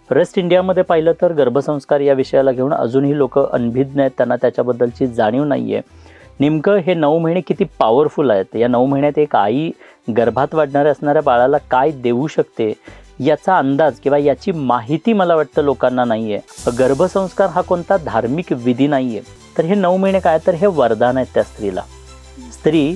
Rest इंडियामध्ये पाहिलं तर गर्भसंस्कार या विषयाला घेऊन अजूनही लोक अनभिज्ञ आहेत, त्यांना त्याच्याबद्दलची जाणीव नाही आहे. नेमकं हे 9 महिने किती पॉवरफुल आहेत, या 9 महिन्यात एक आई गर्भात वाढणाऱ्या असणाऱ्या बाळाला काय देऊ शकते याचा अंदाज किंवा याची माहिती मला वाटतं लोकांना नाही आहे. गर्भसंस्कार हा कोणता धार्मिक विधी नाही आहे, तर हे 9 महिने काय, तर हे वरदान आहेत त्या स्त्रीला. स्त्री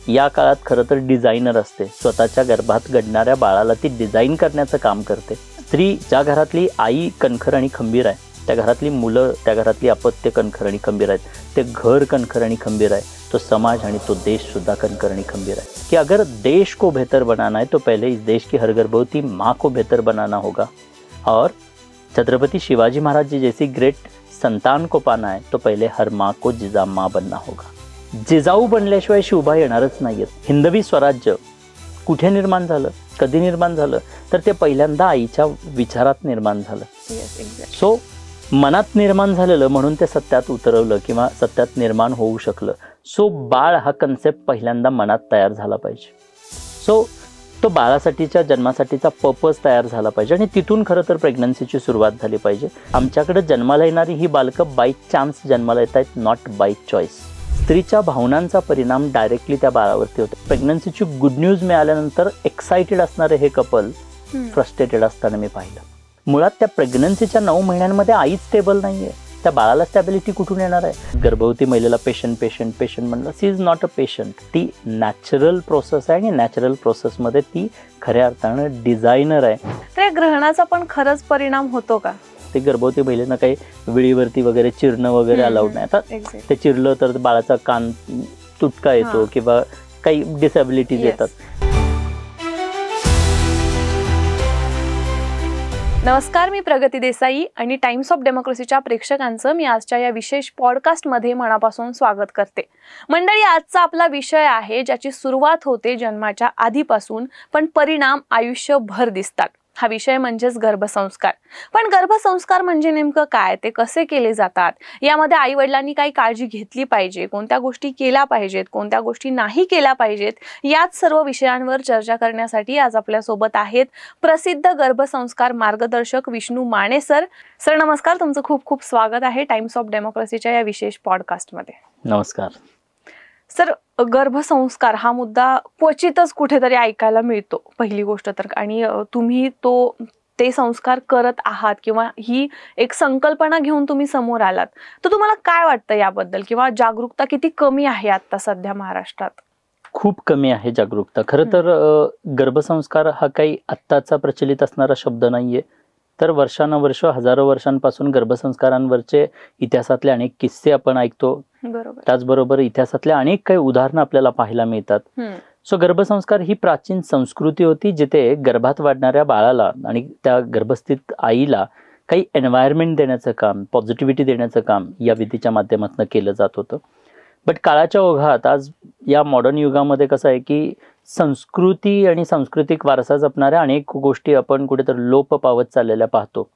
या काळात खरं तर डिझायनर असते, स्वतःच्या गर्भात घडणाऱ्या बाळाला ती डिझाईन करण्याचं काम करते. स्त्री ज्या घरातली आई कणखर आणि खंबीर आहे, त्या घरातली मुलं, त्या घरातली अपत्य कणखर आणि खंबीर आहेत, ते घर कणखर आणि खंबीर आहे, तो समाज आणि तो देश सुद्धा कणखर आणि खंबीर आहे. कि अगर देश को बेहतर बनाना है तो पहले इस देश की हर गर्भवती माँ को बेहतर बनाना होगा, और छत्रपति शिवाजी महाराज जी जैसी ग्रेट संतान को पाना है तो पहले हर माँ को जिजाऊ माँ बनना होगा. जिजाऊ बनल्याशिवाय शिवबा येणारच नाहीत. हिंदवी स्वराज्य कुठे निर्माण झालं, कधी निर्माण झालं, तर ते पहिल्यांदा आईच्या विचारात निर्माण झालं. सो मनात निर्माण झालेलं म्हणून ते सत्यात उतरवलं किंवा सत्यात निर्माण होऊ शकलं. सो बाळ हा कन्सेप्ट पहिल्यांदा मनात तयार झाला पाहिजे. सो तो बाळासाठीच्या जन्मासाठीचा पर्पज तयार झाला पाहिजे आणि तिथून खरं तर प्रेग्नन्सीची सुरुवात झाली पाहिजे. आमच्याकडे जन्माला येणारी ही बालकं बाय चान्स जन्माला येत आहेत, नॉट बाय चॉईस. स्त्रीच्या भावनांचा परिणाम डायरेक्टली त्या बाळावरती होतो. प्रेग्नन्सीची गुड न्यूज मिळाल्यानंतर एक्साइटेड असणारे हे कपल फ्रस्ट्रेटेड असताना मी पाहिलं. मुळात त्या प्रेग्नन्सीच्या 9 महिन्यांमध्ये आईच स्टेबल नाही आहे, त्या बाळाला स्टॅबिलिटी कुठून येणार आहे. गर्भवती महिलेला पेशंट म्हणलं, she is not a patient. ती नॅचरल प्रोसेस आहे आणि नॅचरल प्रोसेसमध्ये ती खऱ्या अर्थानं डिझायनर आहे. त्या ग्रहणाचा पण खरंच परिणाम होतो का? ते गर्भवती महिलेनं काही विळीवरती वगैरे चिरणं वगैरे अलाउड नाही. आता ते चिरलं तर बाळाचा कान तुटका येतो किंवा काही डिसॅबिलिटीज येतात. नमस्कार, मी प्रगती देसाई आणि टाइम्स ऑफ डेमोक्रेसीच्या प्रेक्षकांचं मी आजच्या या विशेष पॉडकास्टमध्ये मनापासून स्वागत करते. मंडळी, आजचा आपला विषय आहे ज्याची सुरुवात होते जन्माच्या आधीपासून पण परिणाम आयुष्यभर दिसतात. हा विषय म्हणजेच गर्भसंस्कार. पण गर्भसंस्कार म्हणजे नेमकं काय, ते कसे केले जातात, यामध्ये आई वडिलांनी काही काळजी घेतली पाहिजे, कोणत्या गोष्टी केल्या पाहिजेत, कोणत्या गोष्टी नाही केल्या पाहिजेत, याच सर्व विषयांवर चर्चा करण्यासाठी आज आपल्या सोबत आहेत प्रसिद्ध गर्भसंस्कार मार्गदर्शक विष्णू माने सर. सर नमस्कार, तुमचं खूप खूप स्वागत आहे टाइम्स ऑफ डेमोक्रेसीच्या या विशेष पॉडकास्टमध्ये. नमस्कार सर. गर्भसंस्कार हा मुद्दा क्वचितच कुठेतरी ऐकायला मिळतो पहिली गोष्ट तर, आणि तुम्ही ते संस्कार करत आहात किंवा ही एक संकल्पना घेऊन तुम्ही समोर आलात, तर तुम्हाला काय वाटतं याबद्दल, किंवा जागरूकता किती कमी आहे आता सध्या महाराष्ट्रात? खूप कमी आहे जागरूकता. खरं तर गर्भसंस्कार हा काही आत्ताचा प्रचलित असणारा शब्द नाहीये, तर वर्षानुवर्ष हजारो वर्षांपासून गर्भसंस्कारांवरचे इतिहासातले अनेक किस्से आपण ऐकतो. त्याचबरोबर इतिहासातल्या अनेक काही उदाहरणं आपल्याला पाहायला मिळतात. सो गर्भसंस्कार ही प्राचीन संस्कृती होती, जिथे गर्भात वाढणाऱ्या बाळाला आणि त्या गर्भस्थित आईला काही एन्व्हायरमेंट देण्याचं काम, पॉझिटिव्हिटी देण्याचं काम या विधीच्या माध्यमातून केलं जात होतं. बट काळाच्या ओघात आज या मॉडर्न युगामध्ये कसं आहे की संस्कृती आणि सांस्कृतिक वारसा जपणाऱ्या अनेक गोष्टी आपण कुठेतरी लोप पावत चाललेल्या पाहतो.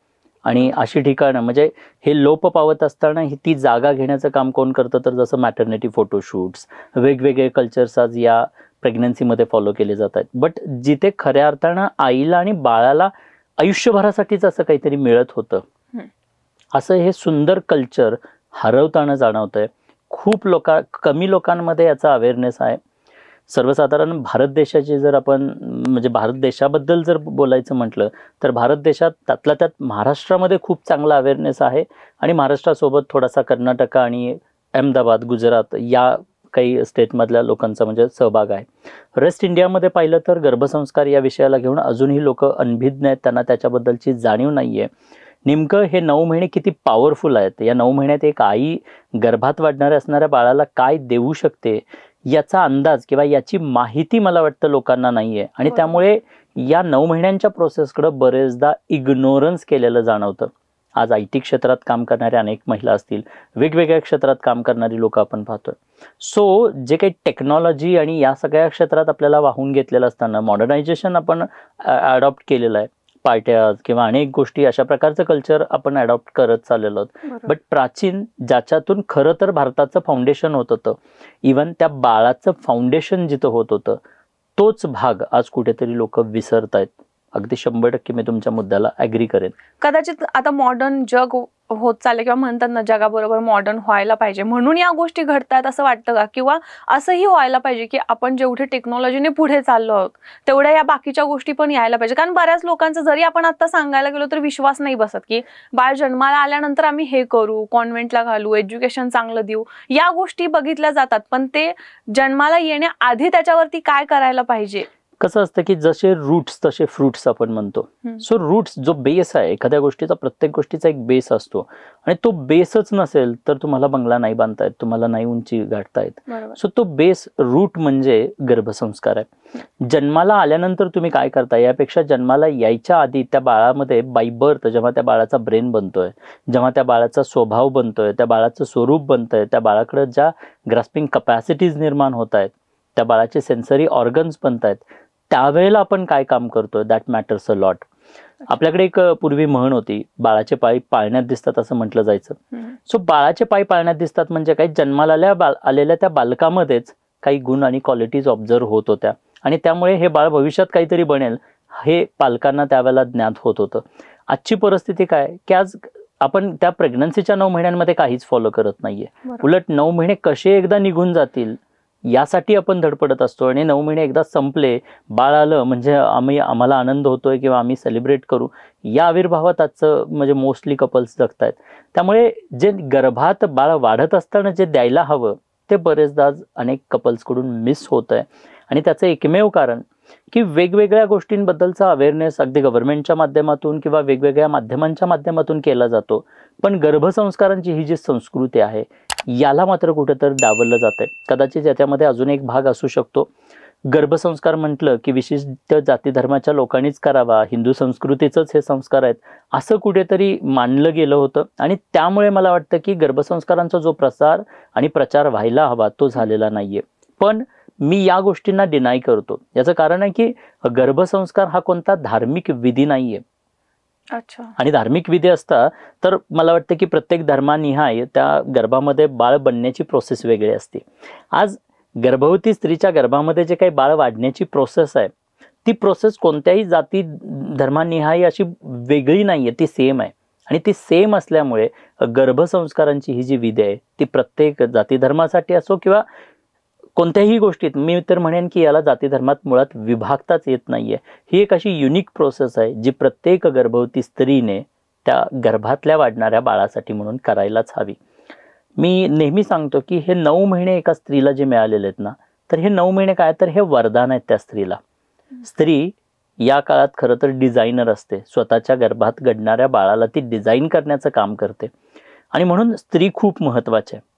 आणि अशी ठिकाणं म्हणजे हे लोप पावत असताना ती जागा घेण्याचं काम कोण करतं, तर जसं मॅटर्निटी फोटोशूट्स, वेगवेगळे कल्चर्स आज या प्रेग्नन्सीमध्ये फॉलो केले जात आहेत. बट जिथे खऱ्या अर्थानं आईला आणि बाळाला आयुष्यभरासाठीच असं काहीतरी मिळत होतं, असं हे सुंदर कल्चर हरवताना जाणवतंय. खूप कमी लोकांमध्ये याचा अवेअरनेस आहे. सर्वसाधारण भारत देशाची जर आपण म्हणजे भारत देशाबद्दल जर बोलायचं म्हटलं तर भारत देशात त्यातल्या त्यात महाराष्ट्रामध्ये खूप चांगला अवेअरनेस आहे आणि महाराष्ट्रासोबत थोडासा कर्नाटक आणि अहमदाबाद, गुजरात या काही स्टेटमधल्या लोकांचा म्हणजे सहभाग आहे. रेस्ट इंडियामध्ये पाहिलं तर गर्भसंस्कार या विषयाला घेऊन अजूनही लोक अनभिज्ञ आहेत, त्यांना त्याच्याबद्दलची जाणीव नाही आहे. नेमकं हे 9 महिने किती पॉवरफुल आहेत, या 9 महिन्यात एक आई गर्भात वाढणाऱ्या असणाऱ्या बाळाला काय देऊ शकते याचा अंदाज किंवा याची माहिती मला वाटतं लोकांना नाही आहे. आणि त्यामुळे या 9 महिन्यांच्या प्रोसेसकडे बरेचदा इग्नोरन्स केलेलं जाणवतं. आज IT क्षेत्रात काम करणाऱ्या अनेक महिला असतील, वेगवेगळ्या क्षेत्रात काम करणारी लोक आपण पाहतोय. सो जे काही टेक्नॉलॉजी आणि या सगळ्या क्षेत्रात आपल्याला वाहून घेतलेलं असताना मॉडर्नायझेशन आपण अडॉप्ट केलेलं आहे, पार्ट्या किंवा अनेक गोष्टी अशा प्रकारचं कल्चर आपण अडॉप्ट करत चाललेलो आहोत. बट प्राचीन ज्याच्यातून खरं तर भारताचं फाउंडेशन होत होतं, इवन त्या बाळाचं फाउंडेशन जिथं होत होतं, तोच भाग आज कुठेतरी लोक विसरत आहेत. अगदी 100% मी तुमच्या मुद्द्याला ॲग्री करेन. कदाचित आता मॉडर्न जग होत चालले किंवा म्हणतात ना जगाबरोबर मॉडर्न व्हायला पाहिजे म्हणून या गोष्टी घडतात असं वाटतं का? किंवा असंही व्हायला पाहिजे की आपण जेवढे टेक्नॉलॉजीने पुढे चाललो आहोत तेवढ्या या बाकीच्या गोष्टी पण यायला पाहिजे? कारण बऱ्याच लोकांचा जरी आपण आता सांगायला गेलो तर विश्वास नाही बसत की बाळ जन्माला आल्यानंतर आम्ही हे करू, कॉन्व्हेंटला घालू, एज्युकेशन चांगलं देऊ, या गोष्टी बघितल्या जातात. पण ते जन्माला येण्याआधी त्याच्यावरती काय करायला पाहिजे? कसं असतं की जसे रूट्स तसे फ्रुट्स आपण म्हणतो. सो रूट्स जो बेस आहे एखाद्या गोष्टीचा, प्रत्येक गोष्टीचा एक बेस असतो आणि तो बेसच नसेल तर तुम्हाला बंगला नाही बांधता येत, तुम्हाला नाही उंची गाठता येत. सो तो बेस रूट म्हणजे गर्भसंस्कार आहे. जन्माला आल्यानंतर तुम्ही काय करता यापेक्षा जन्माला यायच्या आधी त्या बाळामध्ये बाय बर्थ जेव्हा त्या बाळाचा ब्रेन बनतोय, जेव्हा त्या बाळाचा स्वभाव बनतोय, त्या बाळाचं स्वरूप बनतंय, त्या बाळाकडे ज्या ग्रास्पिंग कपॅसिटीज निर्माण होत आहेत, त्या बाळाचे सेन्सरी ऑर्गन्स बनत आहेत, त्यावेळेला आपण काय काम करतोय दॅट मॅटर्स अ लॉट. आपल्याकडे एक पूर्वी म्हण होती, बाळाचे पाय पाळण्यात दिसतात असं म्हटलं जायचं. सो बाळाचे पाय पाळण्यात दिसतात म्हणजे काय, जन्माला आलेल्या त्या बालकामध्येच काही गुण आणि क्वालिटीज ऑब्झर्व होत होत्या आणि त्यामुळे हे बाळ भविष्यात काहीतरी बनेल हे पालकांना त्यावेळेला ज्ञात होत होतं. आजची परिस्थिती काय की आज आपण त्या प्रेग्नन्सीच्या 9 महिन्यांमध्ये काहीच फॉलो करत नाहीये. उलट 9 महिने कसे एकदा निघून जातील यासाठी आपण धडपडत असतो आणि 9 महिने एकदा संपले, बाळ आलं म्हणजे आम्हाला आनंद होतोय किंवा आम्ही सेलिब्रेट करू, या आविर्भावात आजचं म्हणजे मोस्टली कपल्स जगतायत. त्यामुळे जे गर्भात बाळ वाढत असताना जे द्यायला हवं ते बरेचदा अनेक कपल्सकडून मिस होत आहे. आणि त्याचं एकमेव कारण की वेगवेगळ्या गोष्टींबद्दलचा अवेअरनेस अगदी गव्हर्नमेंटच्या माध्यमातून किंवा वेगवेगळ्या माध्यमांच्या माध्यमातून केला जातो, पण गर्भसंस्कारांची ही जी संस्कृती आहे याला मात्र कुठेतरी डावललं जात आहे. कदाचित याच्यामध्ये अजून एक भाग असू शकतो, गर्भसंस्कार म्हटलं की विशिष्ट जाती धर्माच्या लोकांनीच करावा, हिंदू संस्कृतीचंच हे संस्कार आहेत असं कुठेतरी मानलं गेलं होतं आणि त्यामुळे मला वाटतं की गर्भसंस्कारांचा जो प्रसार आणि प्रचार व्हायला हवा तो झालेला नाहीये. पण मी या गोष्टींना डिनाय करतो. याचं कारण आहे की गर्भसंस्कार हा कोणता धार्मिक विधी नाहीये. अच्छा. आणि धार्मिक विधी असता तर मला वाटतं की प्रत्येक धर्मानिहाय त्या गर्भामध्ये बाळ बनण्याची प्रोसेस वेगळी असते. आज गर्भवती स्त्रीच्या गर्भामध्ये जे काही बाळ वाढण्याची प्रोसेस आहे ती प्रोसेस कोणत्याही जाती धर्मानिहाय अशी वेगळी नाहीये, ती सेम आहे. आणि ती सेम असल्यामुळे गर्भसंस्कारांची ही जी विधी आहे ती प्रत्येक जाती धर्मासाठी असो किंवा कोणत्याही गोष्टीत, मी तर म्हणेन की याला जाती धर्मात मुळात विभागताच येत नाहीये. ही एक अशी युनिक प्रोसेस आहे जी प्रत्येक गर्भवती स्त्रीने त्या गर्भातल्या वाढणाऱ्या बाळासाठी म्हणून करायलाच हवी. मी नेहमी सांगतो की हे 9 महिने एका स्त्रीला जे मिळालेले आहेत ना, तर हे 9 महिने काय तर हे वरदान आहेत त्या स्त्रीला. स्त्री या काळात खरं तर डिझायनर असते, स्वतःच्या गर्भात घडणाऱ्या बाळाला ती डिझाईन करण्याचं काम करते आणि म्हणून स्त्री खूप महत्वाची आहे.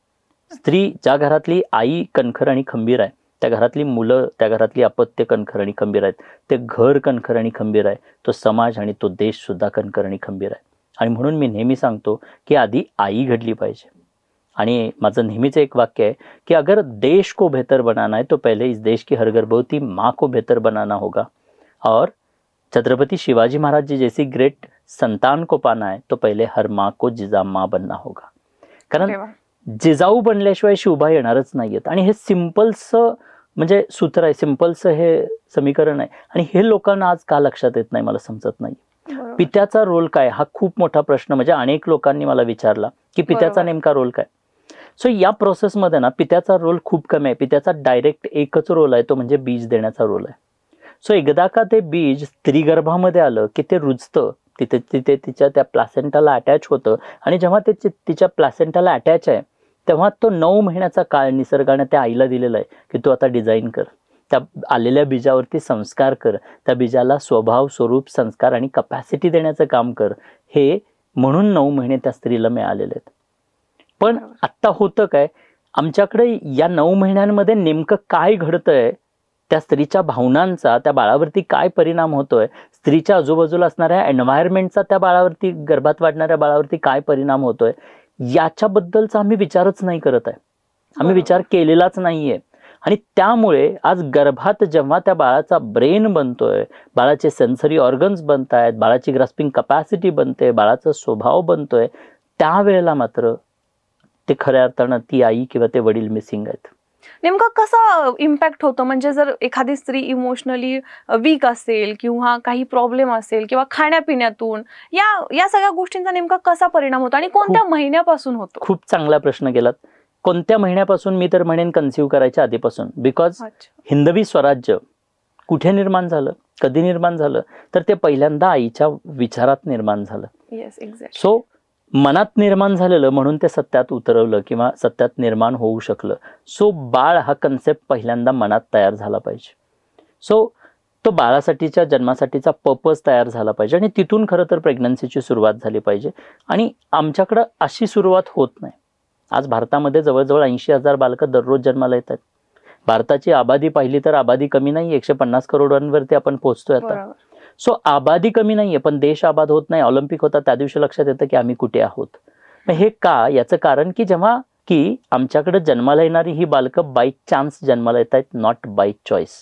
स्त्री ज्या घरातली आई कणखर आणि खंबीर आहे, त्या घरातली मुलं, त्या घरातली अपत्य कणखर आणि खंबीर आहेत, ते घर कणखर आणि खंबीर आहे, तो समाज आणि तो देश सुद्धा कणखर आणि खंबीर आहे. आणि म्हणून मी नेहमी सांगतो की आधी आई घडली पाहिजे. आणि माझं नेहमीच एक वाक्य आहे की अगर देश को बेहतर बनाना है तो पहले इस देश की हर गर्भवती माँ को बेहतर बनाना होगा और छत्रपति शिवाजी महाराज जी जैसी ग्रेट संतान को पाना है तो पहले हर माँ को जिजाऊ माँ बनना होगा. कारण जिजाऊ बनल्याशिवाय शिवबा येणारच नाहीयेत. आणि हे सिम्पलचं म्हणजे सूत्र आहे, सिम्पलचं हे समीकरण आहे आणि हे लोकांना आज का लक्षात येत नाही मला समजत नाही. पित्याचा रोल काय हा खूप मोठा प्रश्न म्हणजे अनेक लोकांनी मला विचारला की पित्याचा नेमका रोल काय. सो या प्रोसेसमध्ये ना पित्याचा रोल खूप कमी आहे. पित्याचा डायरेक्ट एकच रोल आहे, तो म्हणजे बीज देण्याचा रोल आहे. सो एकदा का ते बीज स्त्री गर्भामध्ये आलं की ते रुजतं, तिथे तिच्या त्या प्लासेंटाला अटॅच होतं आणि जेव्हा ते तिच्या प्लासेंटाला अटॅच आहे तेव्हा तो 9 महिन्याचा काळ निसर्गाने त्या आईला दिलेला आहे की तू आता डिझाईन कर, त्या आलेल्या बीजावरती संस्कार कर, त्या बीजाला स्वभाव, स्वरूप, संस्कार आणि कपॅसिटी देण्याचं काम कर. हे म्हणून 9 महिने त्या स्त्रीला मिळालेले आहेत. पण आत्ता होतं काय, आमच्याकडे या 9 महिन्यांमध्ये नेमकं काय घडतंय, त्या स्त्रीच्या भावनांचा त्या बाळावरती काय परिणाम होतोय, स्त्रीच्या आजूबाजूला असणाऱ्या एन्व्हायरमेंटचा त्या बाळावरती, गर्भात वाढणाऱ्या बाळावरती काय परिणाम होतोय, याच्याबद्दलचा आम्ही विचारच नाही करत आहे. आम्ही विचार केलेलाच नाहीये. आणि त्यामुळे आज गर्भात जेव्हा त्या बाळाचा ब्रेन बनतोय, बाळाचे सेन्सरी ऑर्गन्स बनत आहेत, बाळाची ग्रास्पिंग कपॅसिटी बनते, बाळाचा स्वभाव बनतोय, त्यावेळेला मात्र ते खऱ्या अर्थानं ती आई किंवा ते वडील मिसिंग आहेत. नेमकं कसं इम्पॅक्ट होतं, म्हणजे जर एखादी स्त्री इमोशनली वीक असेल किंवा काही प्रॉब्लेम असेल किंवा खाण्यापिण्यातून या सगळ्या गोष्टींचा नेमका कसा परिणाम होतो आणि कोणत्या महिन्यापासून होतो? खूप चांगला प्रश्न केलात. कोणत्या महिन्यापासून? मी तर म्हणेन कन्सिव्ह करायच्या आधीपासून. बिकॉज हिंदवी स्वराज्य कुठे निर्माण झालं, कधी निर्माण झालं, तर ते पहिल्यांदा आईच्या विचारात निर्माण झालं. Yes, exactly. सो मनात निर्माण झालेलं म्हणून ते सत्यात उतरवलं किंवा सत्यात निर्माण होऊ शकलं. सो बाळ हा कन्सेप्ट पहिल्यांदा मनात तयार झाला पाहिजे. सो तो बाळासाठीच्या जन्मासाठीचा पर्पज तयार झाला पाहिजे आणि तिथून खरं तर प्रेग्नन्सीची सुरुवात झाली पाहिजे. आणि आमच्याकडं अशी सुरुवात होत नाही. आज भारतामध्ये जवळजवळ 80,000 बालकं दररोज जन्माला येतात. भारताची आबादी पाहिली तर आबादी कमी नाही, 150 करोडांवरती आपण पोहोचतोय आता. सो आबादी कमी नाहीये, पण देश आबाद होत नाही. ऑलिम्पिक होता त्या दिवशी लक्षात येतं की आम्ही कुठे आहोत. हे का? याचं कारण की जेव्हा की आमच्याकडे जन्माला येणारी ही बालकं बाय चान्स जन्माला येत आहेत, नॉट बाय चॉईस.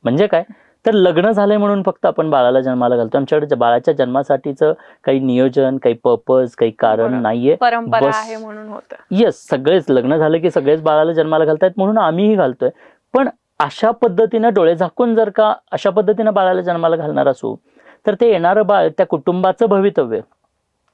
म्हणजे काय? तर लग्न झालंय म्हणून फक्त आपण बाळाला जन्माला घालतो. आमच्याकडे बाळाच्या जन्मासाठीचं काही नियोजन, काही पर्पज, काही कारण नाहीये. परंपरा आहे म्हणून होतं. येस, सगळेच लग्न झालं की सगळेच बाळाला जन्माला घालतायत म्हणून आम्हीही घालतोय. पण अशा पद्धतीनं डोळे झाकून जर का अशा पद्धतीनं बाळाला जन्माला घालणार असू तर ते येणारं बाळ त्या कुटुंबाचं भवितव्य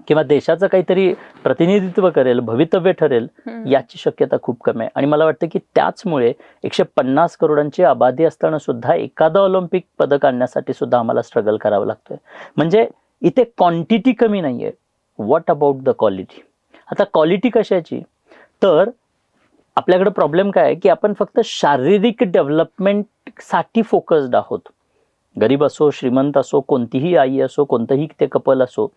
किंवा देशाचं काहीतरी प्रतिनिधित्व करेल, भवितव्य ठरेल, याची शक्यता खूप कमी आहे. आणि मला वाटतं की त्याचमुळे 150 करोडांची आबादी असताना सुद्धा एखादं ऑलिम्पिक पदक आणण्यासाठी सुद्धा आम्हाला स्ट्रगल करावं लागतोय. म्हणजे इथे क्वांटिटी कमी नाहीये, व्हॉट अबाउट द क्वालिटी. आता क्वालिटी कशाची? तर आपल्याकडे प्रॉब्लेम काय आहे की आपण फक्त शारीरिक डेव्हलपमेंटसाठी फोकस्ड आहोत. गरीब असो, श्रीमंत असो, कोणतीही आई असो, कोणतंही ते कपल असो,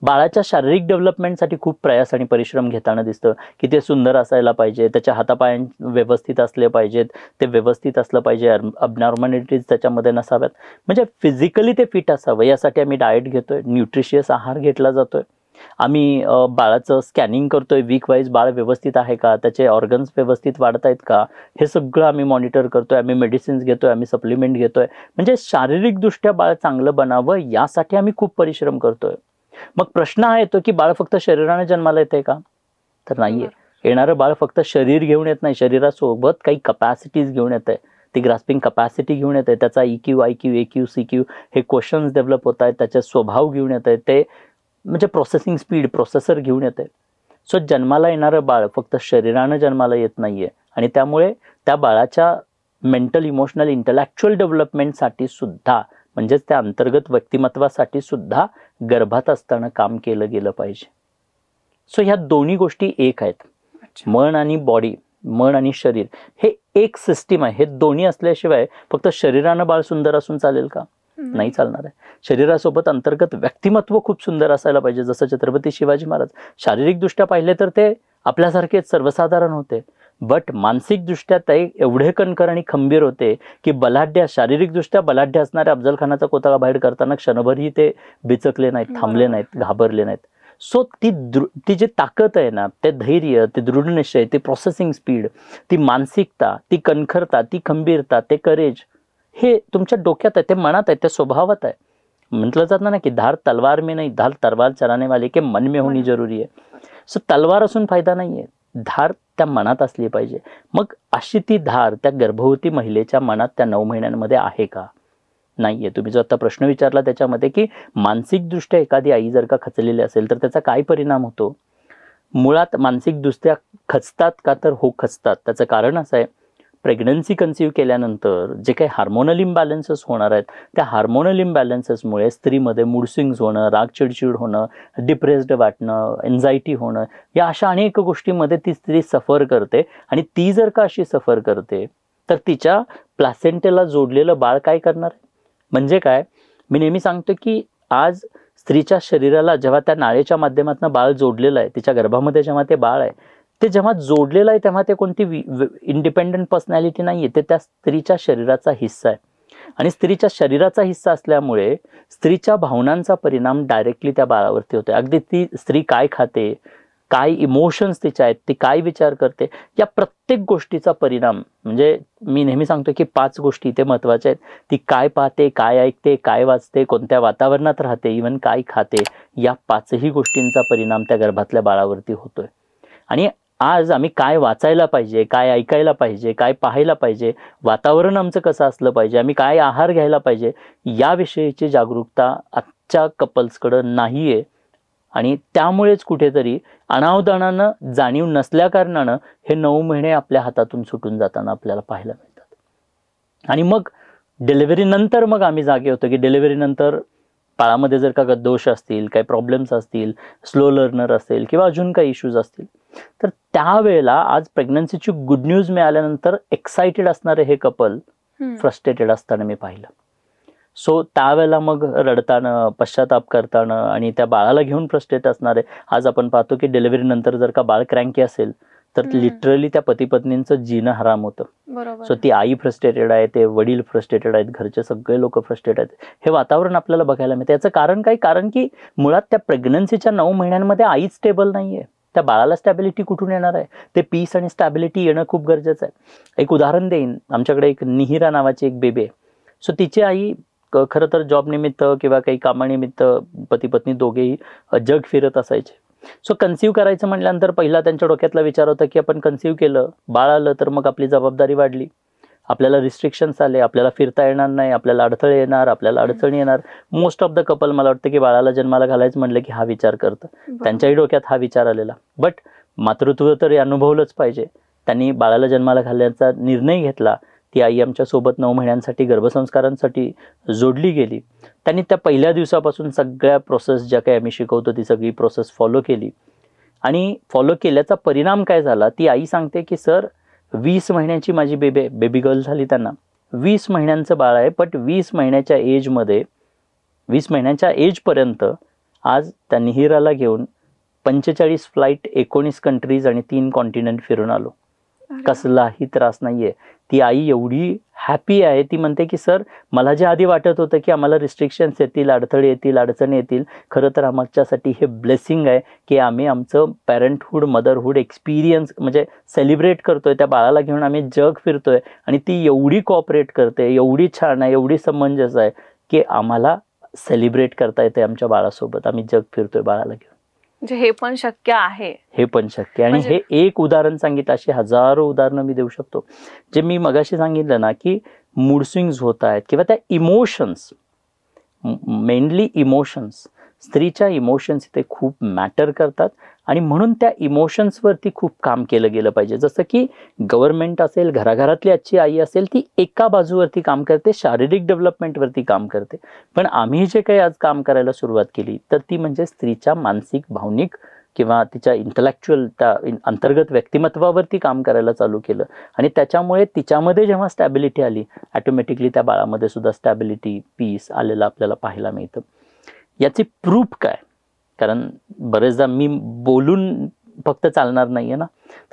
बाळाच्या शारीरिक डेव्हलपमेंटसाठी खूप प्रयास आणि परिश्रम घेताना दिसतं की ते सुंदर असायला पाहिजे, त्याच्या हातापाय व्यवस्थित असले पाहिजेत, ते व्यवस्थित असलं पाहिजे, अबनॉर्मॅलिटीज त्याच्यामध्ये नसाव्यात. म्हणजे फिजिकली ते फिट असावं यासाठी आम्ही डाएट घेतोय, न्यूट्रिशियस आहार घेतला जातोय. आम्ही बाळाचं स्कॅनिंग करतोय वीक वाईज, बाळ व्यवस्थित आहे का, त्याचे ऑर्गन्स व्यवस्थित वाढत आहेत का, हे सगळं आम्ही मॉनिटर करतोय. आम्ही मेडिसिन्स घेतोय, आम्ही सप्लिमेंट घेतोय. म्हणजे शारीरिकदृष्ट्या बाळ चांगलं बनावं यासाठी आम्ही खूप परिश्रम करतोय. मग प्रश्न हा येतो की बाळ फक्त शरीराने जन्माला येते का? तर नाहीये. येणारं बाळ फक्त शरीर घेऊन येत नाही, शरीरासोबत काही कपॅसिटीज घेऊन येत आहे. ती ग्रास्पिंग कपॅसिटी घेऊन येते, त्याचा EQ, IQ, AQ, CQ हे क्वेश्चन्स डेव्हलप होत आहेत, त्याचे स्वभाव घेऊन येत आहेत, ते म्हणजे प्रोसेसिंग स्पीड, प्रोसेसर घेऊन येते. सो जन्माला येणारं बाळ फक्त शरीरानं जन्माला येत नाहीये. आणि त्यामुळे त्या बाळाच्या मेंटल, इमोशनल, इंटलेक्च्युअल डेव्हलपमेंटसाठी सुद्धा, म्हणजेच त्या अंतर्गत व्यक्तिमत्वासाठी सुद्धा गर्भात असताना काम केलं गेलं पाहिजे. सो ह्या दोन्ही गोष्टी एक आहेत. मन आणि बॉडी, मन आणि शरीर हे एक सिस्टीम आहे. हे दोन्ही असल्याशिवाय फक्त शरीरानं बाळ सुंदर असून चालेल का? नाही चालणार आहे. शरीरासोबत अंतर्गत व्यक्तिमत्व खूप सुंदर असायला पाहिजे. जसं छत्रपती शिवाजी महाराज शारीरिकदृष्ट्या पाहिले तर ते आपल्यासारखेच सर्वसाधारण होते, बट मानसिकदृष्ट्या ते एवढे कणखर आणि खंबीर होते की बलाढ्य, शारीरिकदृष्ट्या बलाढ्य असणाऱ्या अफजल खानाचा कोथळा बाहेर करताना क्षणभरही ते बिचकले नाहीत, थांबले नाहीत, घाबरले नाहीत. सो ती जी ताकद आहे ना, ते धैर्य, ते दृढनिश्चय, ती प्रोसेसिंग स्पीड, ती मानसिकता, ती कणखरता, ती खंबीरता, ते करेज, हे तुमच्या डोक्यात आहे, ते मनात आहे, ते स्वभावात आहे. म्हटलं जातं ना की धार तलवार में नाही, धार तलवार चलाने वाले के मन में होनी जरुरी है. सो तलवार असून फायदा नाहीये, धार त्या मनात असली पाहिजे. मग अशी ती धार त्या गर्भवती महिलेच्या मनात त्या 9 महिन्यांमध्ये आहे का? नाहीये. तुम्ही जो आता प्रश्न विचारला त्याच्यामध्ये की मानसिकदृष्ट्या एखादी आई जर का खचलेली असेल तर त्याचा काय परिणाम होतो? मुळात मानसिकदृष्ट्या खचतात का? तर हो, खचतात. त्याचं कारण असं आहे, प्रेग्नन्सी कन्सिव्ह केल्यानंतर जे काही हार्मोनल इम्बॅलन्सेस होणार आहेत, त्या हार्मोनल इम्बॅलन्सेसमुळे स्त्रीमध्ये मूड स्विंग्स होणं, राग चिडचिड होणं, डिप्रेस्ड वाटणं, एन्झायटी होणं, या अशा अनेक गोष्टींमध्ये ती स्त्री सफर करते. आणि ती जर का अशी सफर करते तर तिच्या प्लासेंटेला जोडलेलं बाळ काय करणार? म्हणजे काय, मी नेहमी सांगतो की आज स्त्रीच्या शरीराला जेव्हा त्या नाळेच्या माध्यमातून बाळ जोडलेलं आहे, तिच्या गर्भामध्ये जेव्हा ते बाळ आहे, ते जेव्हा जोडलेलं आहे तेव्हा ते कोणती इंडिपेंडंट पर्सनॅलिटी नाहीये, ते त्या स्त्रीच्या शरीराचा हिस्सा आहे. आणि स्त्रीच्या शरीराचा हिस्सा असल्यामुळे स्त्रीच्या भावनांचा परिणाम डायरेक्टली त्या बाळावरती होतो. अगदी ती स्त्री काय खाते, काय इमोशन्स तिच्या आहेत, ती काय विचार करते, या प्रत्येक गोष्टीचा परिणाम, म्हणजे मी नेहमी सांगतो की 5 गोष्टी इथे महत्त्वाच्या आहेत. ती काय पाहते, काय ऐकते, काय वाचते, कोणत्या वातावरणात राहते, इव्हन काय खाते, या 5ही गोष्टींचा परिणाम त्या गर्भातल्या बाळावरती होतोय. आणि आज आम्ही काय वाचायला पाहिजे, काय ऐकायला पाहिजे, काय पाहायला पाहिजे, वातावरण आमचं कसं असलं पाहिजे, आम्ही काय आहार घ्यायला पाहिजे, याविषयीची जागरूकता आजच्या कपल्सकडं नाही आहे. आणि त्यामुळेच कुठेतरी अनावधानानं जाणीव नसल्या कारणानं हे 9 महिने आपल्या हातातून सुटून जाताना आपल्याला पाहायला मिळतात. आणि मग डिलिव्हरीनंतर मग आम्ही जागे होतो की डिलिव्हरीनंतर बाळामध्ये जर का दोष असतील, काही प्रॉब्लेम्स असतील, स्लो लर्नर असेल किंवा अजून काही इश्यूज असतील, तर त्यावेळेला आज प्रेग्नन्सीची गुड न्यूज मिळाल्यानंतर एक्साइटेड असणारे हे कपल फ्रस्ट्रेटेड असताना मी पाहिलं. सो त्यावेळेला मग रडताना, पश्चाताप करताना आणि त्या बाळाला घेऊन फ्रस्ट्रेट असणारे, आज आपण पाहतो की डिलिव्हरी नंतर जर का बाळ क्रँकी असेल तर लिटरली त्या पती पत्नींचं जीणं हराम होतं. सो ती आई फ्रस्ट्रेटेड आहे, ते वडील फ्रस्ट्रेटेड आहेत, घरचे सगळे लोक फ्रस्ट्रेट आहेत. हे वातावरण आपल्याला बघायला मिळतं. याचं कारण काय? कारण की मुळात त्या प्रेग्नन्सीच्या 9 महिन्यांमध्ये आईच स्टेबल नाहीये. त्या बाळाला स्टॅबिलिटी कुठून येणार आहे? ते पीस आणि स्टॅबिलिटी येणं खूप गरजेचं आहे. एक उदाहरण देईन. आमच्याकडे एक निहिरा नावाची एक बेबी आहे. सो तिची आई खरं तर जॉब निमित्त किंवा काही कामानिमित्त पती पत्नी दोघेही जग फिरत असायचे. सो कन्सिव्ह करायचं म्हटल्यानंतर पहिला त्यांच्या डोक्यातला विचार होता की आपण कन्सिव्ह केलं, बाळ आलं तर मग आपली जबाबदारी वाढली, आपल्याला रिस्ट्रिक्शन्स आले, आपल्याला फिरता येणार नाही, आपल्याला अडथळे येणार, आपल्याला अडचणी येणार. मोस्ट ऑफ द कपल मला वाटतं की बाळाला जन्माला घालायचं म्हणलं की हा विचार करतं. त्यांच्याही डोक्यात हा विचार आलेला. बट मातृत्व तर अनुभवलंच पाहिजे. त्यांनी बाळाला जन्माला घालण्याचा निर्णय घेतला. ती आई आमच्या सोबत 9 महिन्यांसाठी गर्भसंस्कारांसाठी जोडली गेली. त्यांनी त्या पहिल्या दिवसापासून सगळ्या प्रोसेस ज्या काही आम्ही शिकवतो ती सगळी प्रोसेस फॉलो केली. आणि फॉलो केल्याचा परिणाम काय झाला? ती आई सांगते की सर 20 महिन्याची माझी बेबी गर्ल झाली. त्यांना 20 महिन्यांचं बाळ आहे. बट 20 महिन्याच्या एजमध्ये 20 महिन्याच्या एजपर्यंत आज त्या निहिराला घेऊन 45 फ्लाईट, 19 कंट्रीज आणि 3 कॉन्टिनेंट फिरून आलो. कसलाही त्रास नाहीये. ती आई एवढी हॅपी आहे. ती म्हणते की सर मला जे आधी वाटत होतं की आम्हाला रिस्ट्रिक्शन्स येतील, अडथळे येतील, अडचणी येतील, खरं तर आमच्यासाठी हे ब्लेसिंग आहे की आम्ही आमचं पॅरेंटहूड, मदरहूड एक्सपिरियन्स म्हणजे सेलिब्रेट करतोय. त्या बाळाला घेऊन आम्ही जग फिरतोय आणि ती एवढी कॉपरेट करते, एवढी छान आहे, एवढी समंजस आहे की आम्हाला सेलिब्रेट करता येते आमच्या बाळासोबत. आम्ही जग फिरतोय बाळाला घेऊन. म्हणजे हे पण शक्य आहे. हे पण शक्य. आणि हे एक उदाहरण सांगितलं, अशी हजारो उदाहरणं मी देऊ शकतो. जे मी मगाशी सांगितलं ना की मूड स्विंग्स होत आहेत किंवा त्या इमोशन्स, मेनली इमोशन्स, स्त्रीच्या इमोशन्स इथे खूप मॅटर करतात. आणि म्हणून त्या इमोशन्सवरती खूप काम केलं गेलं पाहिजे. जसं की गव्हर्नमेंट असेल, घराघरातली आजची आई असेल, ती एका बाजूवरती काम करते, शारीरिक डेव्हलपमेंटवरती काम करते. पण आम्ही जे काही आज काम करायला सुरुवात केली तर ती म्हणजे स्त्रीच्या मानसिक, भावनिक किंवा तिच्या इंटलेक्च्युअल, त्या अंतर्गत व्यक्तिमत्वावरती काम करायला चालू केलं. आणि त्याच्यामुळे तिच्यामध्ये जेव्हा स्टॅबिलिटी आली, ऑटोमॅटिकली त्या बाळामध्ये सुद्धा स्टॅबिलिटी, पीस आलेलं आपल्याला पाहायला मिळतं. याची प्रूफ काय? कारण बरेचदा मी बोलून फक्त चालणार नाहीये ना.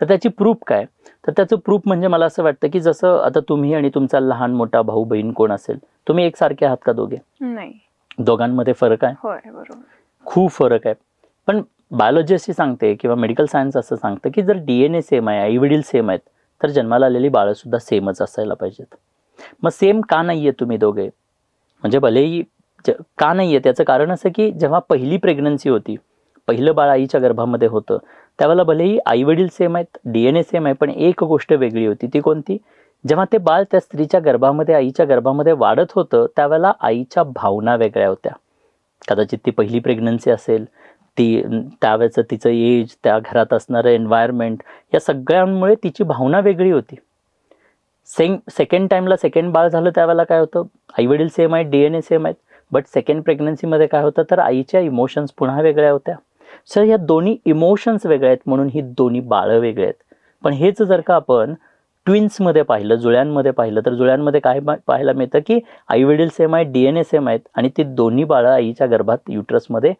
तर त्याची प्रूफ काय? तर त्याचं प्रूफ म्हणजे मला असं वाटतं की जसं आता तुम्ही आणि तुमचा लहान मोठा भाऊ बहीण कोण असेल, तुम्ही एकसारखे आहात का दोघे? नाही. दोघांमध्ये फरक आहे. होय, बरोबर. खूप फरक आहे. पण बायोलॉजी अशी सांगते किंवा मेडिकल सायन्स असं सांगतं की जर DNA सेम आहे, आई वडील सेम आहेत, तर जन्माला आलेली बाळं सुद्धा सेमच असायला पाहिजेत. मग सेम का नाहीये तुम्ही दोघे? म्हणजे भलेही का नाहीये त्याचं कारण असं की जेव्हा पहिली प्रेग्नन्सी होती, पहिलं बाळ आईच्या गर्भामध्ये होतं, त्यावेळेला भलेही आई वडील सेम आहेत, DNA सेम आहे, पण एक गोष्ट वेगळी होती. ती कोणती? जेव्हा ते बाळ त्या स्त्रीच्या गर्भामध्ये, आईच्या गर्भामध्ये वाढत होतं, त्यावेळेला आईच्या भावना वेगळ्या होत्या. कदाचित ती पहिली प्रेग्नन्सी असेल, ती त्यावेळेचं तिचं एज, त्या घरात असणारं एन्व्हायरमेंट, या सगळ्यांमुळे तिची भावना वेगळी होती. सेकंड टाइमला सेकंड बाळ झालं त्यावेळेला काय होतं? आई वडील सेम आहेत, DNA सेम आहेत, बट सेकंड प्रेग्नन्सीमध्ये काय होतं तर आईच्या इमोशन्स पुन्हा वेगळ्या होत्या. सर ह्या दोन्ही इमोशन्स वेगळ्या आहेत म्हणून ही दोन्ही बाळं वेगळे आहेत. पण हेच जर का आपण ट्विन्समध्ये पाहिलं, जुळ्यांमध्ये पाहिलं, तर जुळ्यांमध्ये काय पाहायला मिळतं की आई वडील सेम आहेत, DNA सेम आहेत आणि ती दोन्ही बाळं आईच्या गर्भात युट्रसमध्ये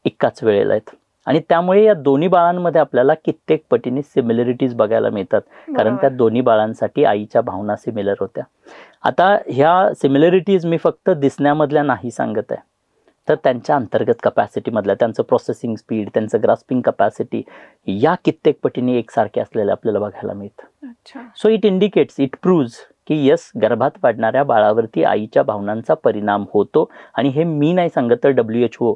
एकाच वेळेला आहेत. आणि त्यामुळे या दोन्ही बाळांमध्ये आपल्याला कित्येक पटीने सिमिलरिटीज बघायला मिळतात. कारण त्या दोन्ही बाळांसाठी आईच्या भावना सिमिलर होत्या. आता ह्या सिमिलरिटीज मी फक्त दिसण्यामधल्या नाही सांगत आहे, तर त्यांच्या अंतर्गत कपॅसिटीमधल्या, त्यांचं प्रोसेसिंग स्पीड, त्यांचं ग्रास्पिंग कपॅसिटी, या कित्येक पटीने एकसारखे असलेले आपल्याला बघायला मिळतं. सो इट इंडिकेट्स, इट प्रूव्ज की यस, गर्भात वाढणाऱ्या बाळावरती आईच्या भावनांचा परिणाम होतो. आणि हे मी नाही सांगत तर WHO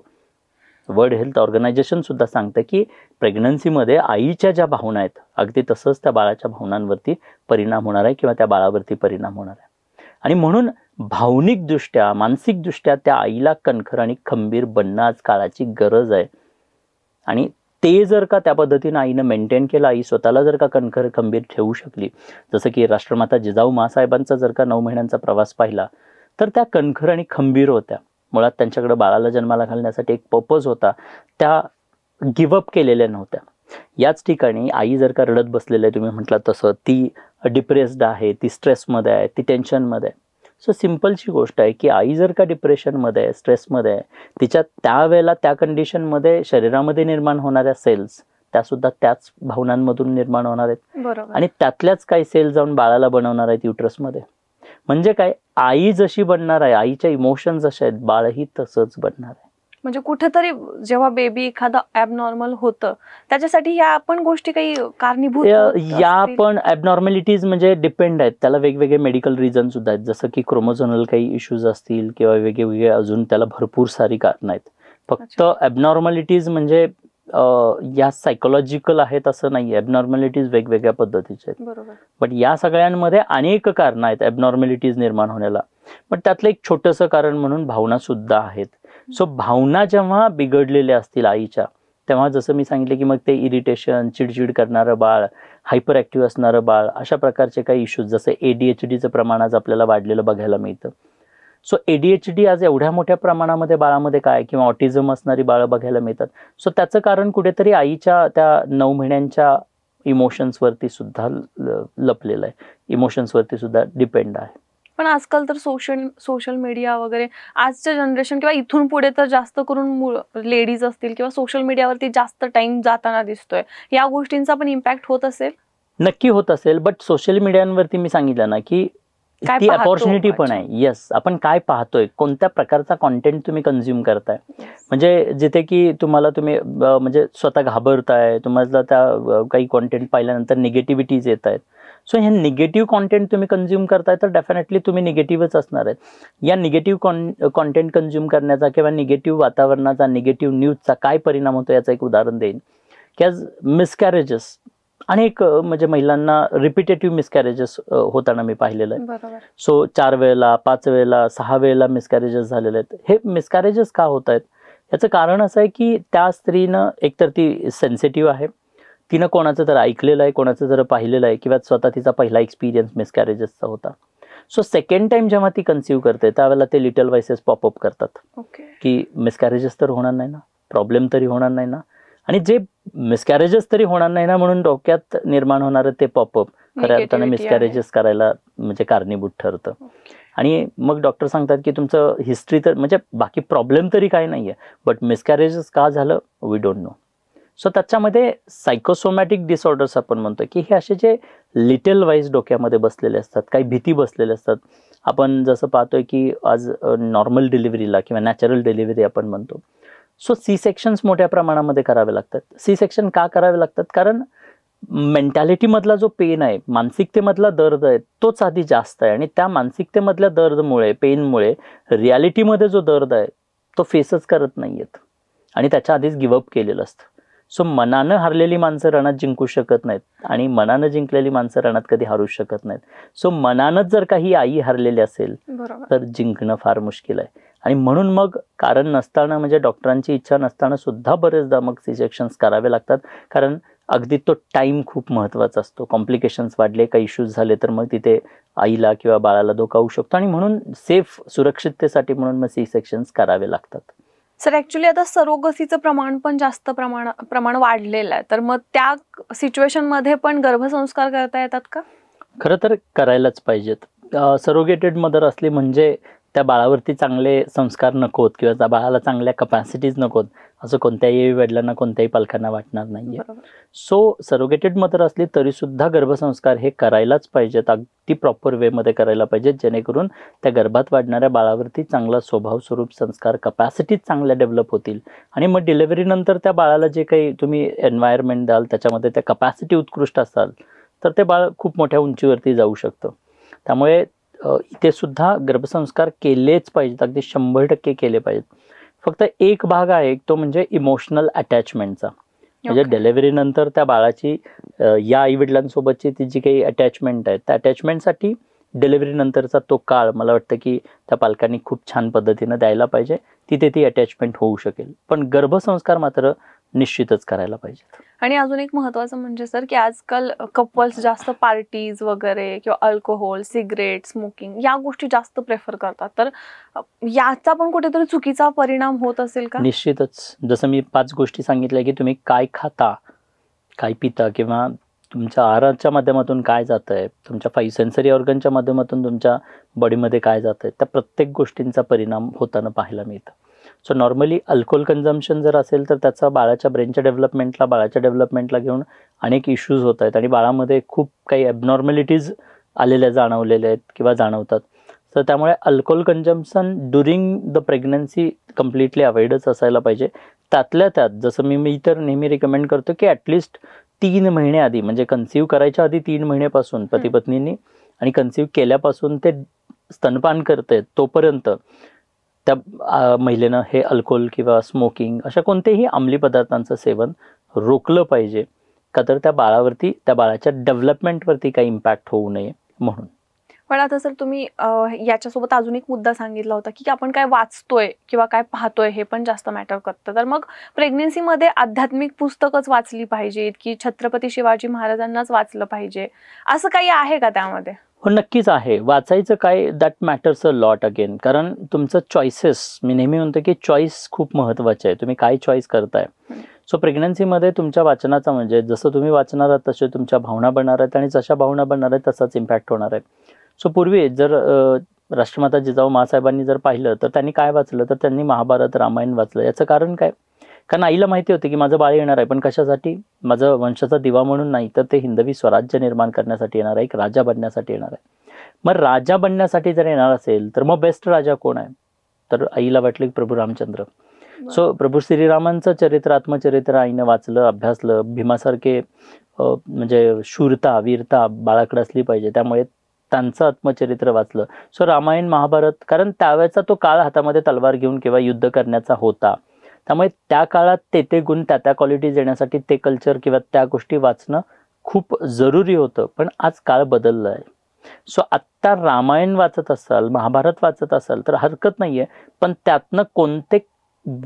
वर्ल्ड हेल्थ ऑर्गनायझेशन सुद्धा सांगतं की प्रेग्नन्सीमध्ये आईच्या ज्या भावना आहेत अगदी तसंच त्या बाळाच्या भावनांवरती परिणाम होणार आहे किंवा त्या बाळावरती परिणाम होणार आहे. आणि म्हणून भावनिकदृष्ट्या मानसिकदृष्ट्या त्या आईला कणखर आणि खंबीर बनणं आज काळाची गरज आहे. आणि ते जर का त्या पद्धतीनं आईनं मेंटेन केलं, आई स्वतःला जर का कणखर खंबीर ठेवू शकली, जसं की राष्ट्रमाता जिजाऊ मासाहेबांचा जर का 9 महिन्यांचा प्रवास पाहिला तर त्या कणखर आणि खंबीर होत्या. मुळात त्यांच्याकडे बाळाला जन्माला घालण्यासाठी एक पर्पज होता, त्या गिव्हअप केलेल्या नव्हत्या. याच ठिकाणी आई जर का रडत बसलेली आहे, तुम्ही म्हटलं तसं, ती डिप्रेस्ड आहे, ती स्ट्रेसमध्ये आहे, ती टेन्शनमध्ये आहे. सो सिम्पलची गोष्ट आहे की आई जर का डिप्रेशनमध्ये आहे, स्ट्रेसमध्ये आहे, तिच्या त्यावेळेला त्या कंडिशनमध्ये शरीरामध्ये निर्माण होणाऱ्या सेल्स त्यासुद्धा त्याच भावनांमधून निर्माण होणार आहेत. बरोबर. आणि त्यातल्याच काही सेल जाऊन बाळाला बनवणार आहेत युट्रसमध्ये. म्हणजे काय, आई जशी बनणार आहे, आईच्या इमोशन्स जसे आहेत, बाळही तसंच बनणार आहे. म्हणजे कुठेतरी जेव्हा बेबी एखादा ॲबनॉर्मल होतं त्याच्यासाठी या पण गोष्टी काही कारणीभूत या पण ॲबनॉर्मॅलिटीज म्हणजे डिपेंड आहेत, त्याला वेगवेगळे मेडिकल रिझन सुद्धा आहेत, जसं की क्रोमोझोनल काही इश्यूज असतील किंवा वेगवेगळे अजून त्याला भरपूर सारी कारणं आहेत. फक्त ॲबनॉर्मॅलिटीज म्हणजे या सायकोलॉजिकल आहेत असं नाही. ॲबनॉर्मॅलिटीज वेगवेगळ्या पद्धतीचे आहेत. बरोबर. बट या सगळ्यांमध्ये अनेक कारणं आहेत ॲबनॉर्मॅलिटीज निर्माण होण्याला. पण त्यातलं एक छोटंसं कारण म्हणून भावना सुद्धा आहेत. सो भावना जेव्हा बिघडलेल्या असतील आईच्या, तेव्हा जसं मी सांगितलं की मग ते इरिटेशन, चिडचिड करणारं बाळ, हायपर ॲक्टिव्ह असणारं बाळ, अशा प्रकारचे काही इश्यूज, जसं ADHDचं प्रमाण आज आपल्याला वाढलेलं बघायला मिळतं. सो ADHD आज एवढ्या मोठ्या प्रमाणामध्ये बाळामध्ये काय, किंवा ऑटिझम असणारी बाळं बघायला मिळतात. सो त्याचं कारण कुठेतरी आईच्या त्या 9 महिन्यांच्या इमोशन्सवरती सुद्धा लपलेलं आहे, इमोशन्सवरती सुद्धा डिपेंड आहे. पण आजकाल तर सोशल मीडिया वगैरे आजच्या जनरेशन किंवा इथून पुढे तर जास्त करून लेडीज असतील किंवा सोशल मीडियावरती जास्त टाइम जाताना दिसतोय, या गोष्टींचा पण इम्पॅक्ट होत असेल? नक्की होत असेल. बट सोशल मीडियावरती मी सांगितलं ना की ती अपॉर्च्युनिटी पण आहे. येस, आपण काय पाहतोय, कोणत्या प्रकारचा कॉन्टेंट तुम्ही कन्झ्युम करताय. म्हणजे जिथे की तुम्ही म्हणजे स्वतः घाबरताय, तुम्हाला त्या काही कॉन्टेंट पाहिल्यानंतर निगेटिव्हिटीज येत आहेत. सो हे निगेटिव्ह कॉन्टेंट तुम्ही कन्झ्युम करताय तर डेफिनेटली तुम्ही निगेटिव्हच असणार आहेत. या निगेटिव्ह कॉन्टेंट कन्झ्युम करण्याचा किंवा निगेटिव्ह वातावरणाचा, निगेटिव्ह न्यूजचा काय परिणाम होतो याचं एक उदाहरण देईन की आज मिसकॅरेजेस, अनेक म्हणजे महिलांना रिपिटेटिव्ह मिसकॅरेजेस होताना मी पाहिलेलं आहे. सो 4 वेळेला, 5 वेळेला, 6 वेळेला मिसकॅरेजेस झालेले आहेत. हे मिसकॅरेजेस का होत आहेत याचं कारण असं आहे की त्या स्त्रीनं एकतर ती सेन्सिटिव्ह आहे, तिनं कोणाचं तर ऐकलेलं आहे, कोणाचं तर पाहिलेलं आहे, किंवा स्वतः तिचा पहिला एक्सपिरियन्स मिसकॅरेजेसचा होता. सो सेकंड टाइम जेव्हा ती कन्सिव्ह करते त्यावेळेला ते लिटल व्हॉइसेस पॉपअप करतात की मिसकॅरेजेस तर होणार नाही ना, प्रॉब्लेम तरी होणार नाही ना. आणि जे मिसकॅरेजेस तरी होणार नाही ना म्हणून डोक्यात निर्माण होणारं ते पॉपअप खऱ्या अर्थानं मिसकॅरेजेस करायला म्हणजे कारणीभूत ठरतं. आणि मग डॉक्टर सांगतात की तुमचं हिस्ट्री तर म्हणजे बाकी प्रॉब्लेम तरी काही नाही आहे, बट मिसकॅरेजेस का झालं वी डोंट नो. सो त्याच्यामध्ये सायकोसोमॅटिक डिसऑर्डर्स आपण म्हणतो की हे असे जे लिटल वाईज डोक्यामध्ये बसलेले असतात, काही भीती बसलेले असतात. आपण जसं पाहतोय की आज नॉर्मल डिलिव्हरीला किंवा नॅचरल डिलिव्हरी आपण म्हणतो, सो सी सेक्शन्स मोठ्या प्रमाणामध्ये करावे लागतात. सी सेक्शन का करावे लागतात? कारण मेंटॅलिटीमधला जो पेन आहे, मानसिकतेमधला दर्द आहे, तोच आधी जास्त आहे. आणि त्या मानसिकतेमधल्या दर्दमुळे, पेनमुळे रियालिटीमध्ये जो दर्द आहे तो फेसच करत नाहीयेत आणि त्याच्या आधीच गिव्हअप केलेलं असतं. सो मनानं हारलेली माणसं रणात जिंकू शकत नाहीत आणि मनानं जिंकलेली माणसं रणात कधी हारू शकत नाहीत. सो मनानंच जर काही आई हारलेली असेल तर जिंकणं फार मुश्किल आहे. आणि म्हणून मग कारण नसताना, म्हणजे डॉक्टरांची इच्छा नसताना सुद्धा बरेचदा मग सी सेक्शन्स करावे लागतात. कारण अगदी तो टाइम खूप महत्त्वाचा असतो. कॉम्प्लिकेशन्स वाढले, काही इश्यूज झाले तर मग तिथे आईला किंवा बाळाला धोका होऊ शकतो आणि म्हणून सेफ सुरक्षिततेसाठी म्हणून मग सी सेक्शन्स करावे लागतात. सर ॲक्च्युली आता सरोगसीचं प्रमाण पण जास्त प्रमाण वाढलेलं आहे, तर मग त्या सिच्युएशनमध्ये पण गर्भसंस्कार करता येतात का? खरं तर करायलाच पाहिजेत. सरोगेटेड मदर असली म्हणजे त्या बाळावरती चांगले संस्कार नकोत किंवा त्या बाळाला चांगल्या कपॅसिटीज नकोत असं कोणत्याही वडिलांना, कोणत्याही पालकांना वाटणार नाहीये. सो सरोगेटेड मदर असली तरी सुद्धा गर्भसंस्कार हे करायलाच पाहिजेत, अगदी प्रॉपर वेमध्ये करायला पाहिजेत, जेणेकरून त्या गर्भात वाढणाऱ्या बाळावरती चांगला स्वभाव, स्वरूप, संस्कार, कपॅसिटीज चांगल्या डेव्हलप होतील. आणि मग डिलिव्हरीनंतर त्या बाळाला जे काही तुम्ही एन्व्हायरमेंट द्याल, त्याच्यामध्ये त्या कपॅसिटी उत्कृष्ट असाल तर ते बाळ खूप मोठ्या उंचीवरती जाऊ शकतं. त्यामुळे इथे सुद्धा गर्भसंस्कार केलेच पाहिजेत, अगदी 100% केले पाहिजेत. फक्त एक भाग आहे तो म्हणजे इमोशनल अटॅचमेंटचा. म्हणजे Okay. डिलिव्हरी नंतर त्या बाळाची या आई वडिलांसोबतची ती जी काही अटॅचमेंट आहे त्या अटॅचमेंटसाठी डिलिव्हरी नंतरचा तो काळ मला वाटतं की त्या पालकांनी खूप छान पद्धतीनं द्यायला पाहिजे, तिथे ती अटॅचमेंट होऊ शकेल. पण गर्भसंस्कार मात्र निश्चितच करायला पाहिजेत. आणि अजून एक महत्वाचं म्हणजे सर की आजकाल कपल्स जास्त पार्टीज वगैरे किंवा अल्कोहोल, सिगरेट, स्मोकिंग या गोष्टी जास्त प्रेफर करतात. तर याचा पण कुठेतरी चुकीचा परिणाम होत असेल का? निश्चितच. जसं मी 5 गोष्टी सांगितल्या की तुम्ही काय खाता, काय पिता किंवा तुमच्या आहाराच्या माध्यमातून काय जातंय, तुमच्या 5 सेन्सरी ऑर्गनच्या माध्यमातून तुमच्या बॉडीमध्ये काय जातंय, त्या प्रत्येक गोष्टींचा परिणाम होताना पाहायला मिळतं. सो नॉर्मली अल्कोहोल कन्झम्पशन जर असेल तर त्याचा बाळाच्या ब्रेनच्या डेव्हलपमेंटला घेऊन अनेक इश्यूज होत आहेत आणि बाळामध्ये खूप काही ॲबनॉर्मॅलिटीज आलेल्या जाणवलेल्या आहेत किंवा जाणवतात. तर त्यामुळे alcohol consumption during the pregnancy completely अवॉइडच असायला पाहिजे. त्यातल्या त्यात जसं मी तर नेहमी रिकमेंड करतो की ॲटलिस्ट 3 महिने आधी, म्हणजे कन्सिव्ह करायच्या आधी 3 महिन्यापासून पती पत्नींनी आणि कन्सिव्ह केल्यापासून ते स्तनपान करतायत तोपर्यंत त्या महिलेनं हे अल्कोहोल किंवा स्मोकिंग अशा कोणत्याही अंमली पदार्थांचं सेवन रोखलं पाहिजे, का तर त्या बाळावरती, त्या बाळाच्या डेव्हलपमेंटवरती काही इम्पॅक्ट होऊ नये म्हणून. पण आता सर तुम्ही याच्यासोबत अजून एक मुद्दा सांगितला होता की आपण काय वाचतोय किंवा काय पाहतोय हे पण जास्त मॅटर करतं. तर मग प्रेग्नेन्सीमध्ये आध्यात्मिक पुस्तकच वाचली पाहिजेत की छत्रपती शिवाजी महाराजांनाच वाचलं पाहिजे, असं काही आहे का त्यामध्ये? हो, नक्कीच आहे. वाचायचं काय, that matters a lot again. कारण तुमचं चॉईसेस, मी नेहमी म्हणतो की चॉईस खूप महत्त्वाचे आहे. तुम्ही काय चॉईस करताय. सो प्रेग्नन्सीमध्ये तुमच्या वाचनाचा म्हणजे जसं तुम्ही वाचणार आहात तसे तुमच्या भावना बनणार आहेत आणि जशा भावना बनणार आहेत तसाच इम्पॅक्ट होणार आहे. सो पूर्वी जर राष्ट्रमाता जिजाऊ माँसाहेबांनी जर पाहिलं तर त्यांनी काय वाचलं, तर त्यांनी महाभारत, रामायण वाचलं. याचं कारण काय, कारण आईला माहिती होते की माझं बाळ येणार आहे, पण कशासाठी, माझं वंशाचा दिवा म्हणून नाही, तर ते हिंदवी स्वराज्य निर्माण करण्यासाठी येणार आहे, एक राजा बनण्यासाठी येणार आहे. मग राजा बनण्यासाठी जर येणार असेल तर मग बेस्ट राजा कोण आहे, तर आईला वाटलं की प्रभू रामचंद्र. सो प्रभू श्रीरामांचं चरित्र, आत्मचरित्र आईनं वाचलं, अभ्यासलं. भीमासारखे म्हणजे शूरता, वीरता बाळाकडे असली पाहिजे, त्यामुळे त्यांचं आत्मचरित्र वाचलं. सो रामायण, महाभारत, कारण त्यावेळेचा तो काळ हातामध्ये तलवार घेऊन किंवा युद्ध करण्याचा होता, त्यामुळे त्या काळात ते गुण, त्या क्वालिटीज येण्यासाठी ते कल्चर किंवा त्या गोष्टी वाचणं खूप जरुरी होतं. पण आज काळ बदलला आहे. सो आत्ता रामायण वाचत असाल, महाभारत वाचत असाल तर हरकत नाही आहे, पण त्यातनं कोणते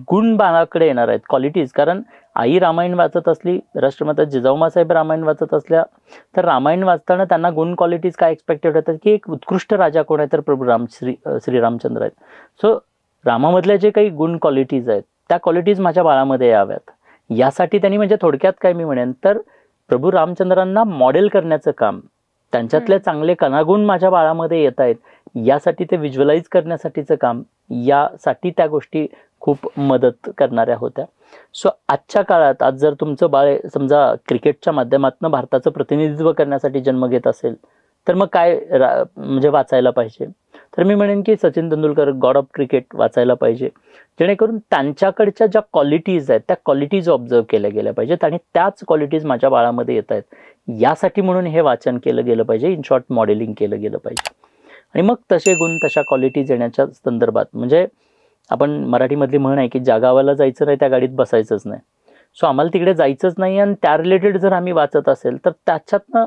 गुण बाळाकडे येणार आहेत, क्वालिटीज. कारण आई रामायण वाचत असली, राष्ट्रमाता जिजाऊमासाहेब रामायण वाचत असल्या, तर रामायण वाचताना त्यांना गुण, क्वालिटीज काय एक्सपेक्टेड होतात की एक उत्कृष्ट राजा कोण आहे, तर प्रभू श्रीरामचंद्र आहेत. सो रामामधल्या जे काही गुण, क्वालिटीज आहेत त्या क्वालिटीज माझ्या बाळामध्ये याव्यात, यासाठी त्यांनी, म्हणजे थोडक्यात काय मी म्हणेन तर प्रभू रामचंद्रांना मॉडेल करण्याचं काम, त्यांच्यातले चांगले कणागुण माझ्या बाळामध्ये येत आहेत यासाठी, ते व्हिज्युअलाइज करण्यासाठीचं काम, यासाठी त्या गोष्टी खूप मदत करणाऱ्या होत्या. सो आजच्या काळात आज जर तुमचं बाळ समजा क्रिकेटच्या माध्यमातून भारताचं प्रतिनिधित्व करण्यासाठी जन्म घेत असेल तर मग काय म्हणजे वाचायला पाहिजे, तर मी म्हणेन की Sachin Tendulkar, God of cricket वाचायला पाहिजे, जेणेकरून त्यांच्याकडच्या ज्या क्वालिटीज आहेत त्या क्वालिटीज ऑब्झर्व केल्या गेल्या पाहिजेत आणि त्याच क्वालिटीज माझ्या बाळामध्ये येत आहेत, यासाठी म्हणून हे वाचन केलं गेलं पाहिजे. इन शॉर्ट, मॉडेलिंग केलं गेलं पाहिजे. आणि मग तसे गुण, तशा क्वालिटीज येण्याच्या संदर्भात, म्हणजे आपण मराठीमधली म्हण आहे की ज्या गावाला जायचं नाही त्या गाडीत बसायचंच नाही. सो आम्हाला तिकडे जायचंच नाही आणि त्या रिलेटेड जर आम्ही वाचत असेल तर त्याच्यातनं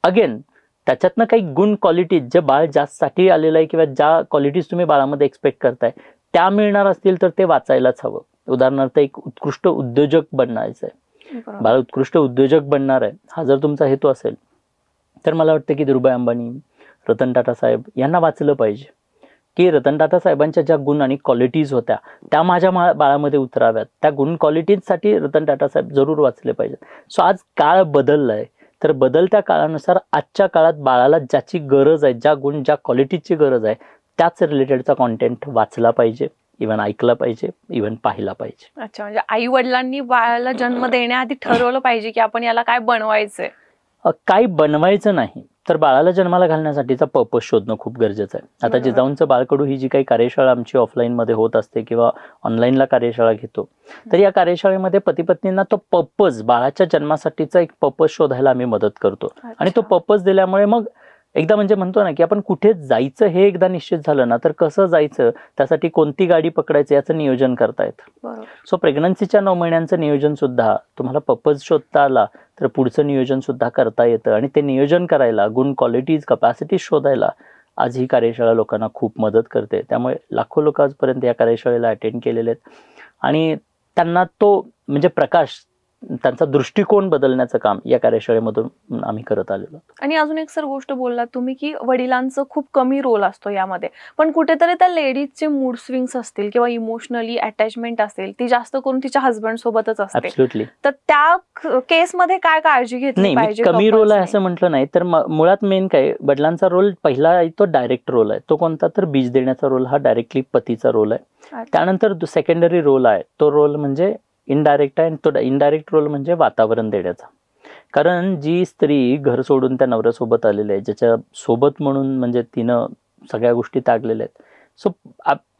अगेन त्याच्यातनं काही गुण, क्वालिटीज जे बाळ ज्यासाठी आलेलं आहे किंवा ज्या क्वालिटीज तुम्ही बाळामध्ये एक्सपेक्ट करताय त्या मिळणार असतील तर ते वाचायलाच हवं. उदाहरणार्थ, एक उत्कृष्ट उद्योजक बनायचं आहे, बाळ उत्कृष्ट उद्योजक बनणार आहे, हा जर तुमचा हेतू असेल तर मला वाटतं की धीरूभाई अंबानी, रतन टाटा साहेब यांना वाचलं पाहिजे की रतन टाटा साहेबांच्या ज्या गुण आणि क्वालिटीज होत्या त्या माझ्या बाळामध्ये उतराव्यात. त्या गुण, क्वालिटीजसाठी रतन टाटा साहेब जरूर वाचले पाहिजेत. सो आज काळ बदलला आहे, तर बदलत्या काळानुसार आजच्या काळात बाळाला ज्याची गरज आहे, ज्या गुण, ज्या क्वालिटीची गरज आहे त्याच रिलेटेडचा कॉन्टेंट वाचला पाहिजे, इव्हन ऐकला पाहिजे, इव्हन पाहिला पाहिजे. अच्छा, म्हणजे आई वडिलांनी बाळाला जन्म देण्याआधी ठरवलं पाहिजे की आपण याला काय बनवायचंय. काय बनवायचं नाही, तर बाळाला जन्माला घालण्यासाठीचा पर्पज शोधणं खूप गरजेचं आहे. आता जिजाऊंचं बाळकडू ही जी काही कार्यशाळा आमची ऑफलाईनमध्ये होत असते किंवा ऑनलाईनला कार्यशाळा घेतो, तर या कार्यशाळेमध्ये पती पत्नींना तो पर्पज, बाळाच्या जन्मासाठीचा एक पर्पज शोधायला आम्ही मदत करतो. आणि तो पर्पज दिल्यामुळे मग एकदा म्हणजे म्हणतो ना की आपण कुठे जायचं हे एकदा निश्चित झालं ना, तर कसं जायचं, त्यासाठी कोणती गाडी पकडायचं याचं नियोजन करता येतं. बरोबर. सो प्रेग्नन्सीच्या 9 महिन्यांचं नियोजन सुद्धा तुम्हाला पर्पज शोधता आला तर पुढचं नियोजन सुद्धा करता येतं. आणि ते नियोजन करायला, गुड क्वालिटीज, कपॅसिटीज शोधायला आज ही कार्यशाळा लोकांना खूप मदत करते. त्यामुळे लाखो लोक आजपर्यंत या कार्यशाळेला अटेंड केलेले आहेत आणि त्यांना तो म्हणजे प्रकाश, त्यांचा दृष्टिकोन बदलण्याचं काम या कार्यशाळेमधून आम्ही करत आलेलो. आणि अजून एक सर गोष्ट बोललात तुम्ही की वडिलांचं खूप कमी रोल असतो यामध्ये, पण कुठेतरी त्या लेडीजचे मूड स्विंग्स असतील किंवा इमोशनली अटॅचमेंट असेल ती जास्त करून तिच्या हजबंड सोबतच असते. ऍब्सोल्युटली. तर त्या केसमध्ये काय काळजी घेतली नाही, मी पाहिजे? कमी रोल आहे couples असं म्हटलं नाही, तर मुळात मेन काय, वडिलांचा रोल पहिला आहे तो डायरेक्ट रोल आहे. तो कोणता, तर बीज देण्याचा रोल हा डायरेक्टली पतीचा रोल आहे. अच्छा. त्यानंतर सेकंडरी रोल आहे, तो रोल म्हणजे इनडायरेक्ट आहे. आणि तो इनडायरेक्ट रोल म्हणजे वातावरण देण्याचा. कारण जी स्त्री घर सोडून त्या नवऱ्यासोबत आलेली आहे, ज्याच्या सोबत म्हणून म्हणजे तिनं सगळ्या गोष्टी त्यागलेल्या आहेत, सो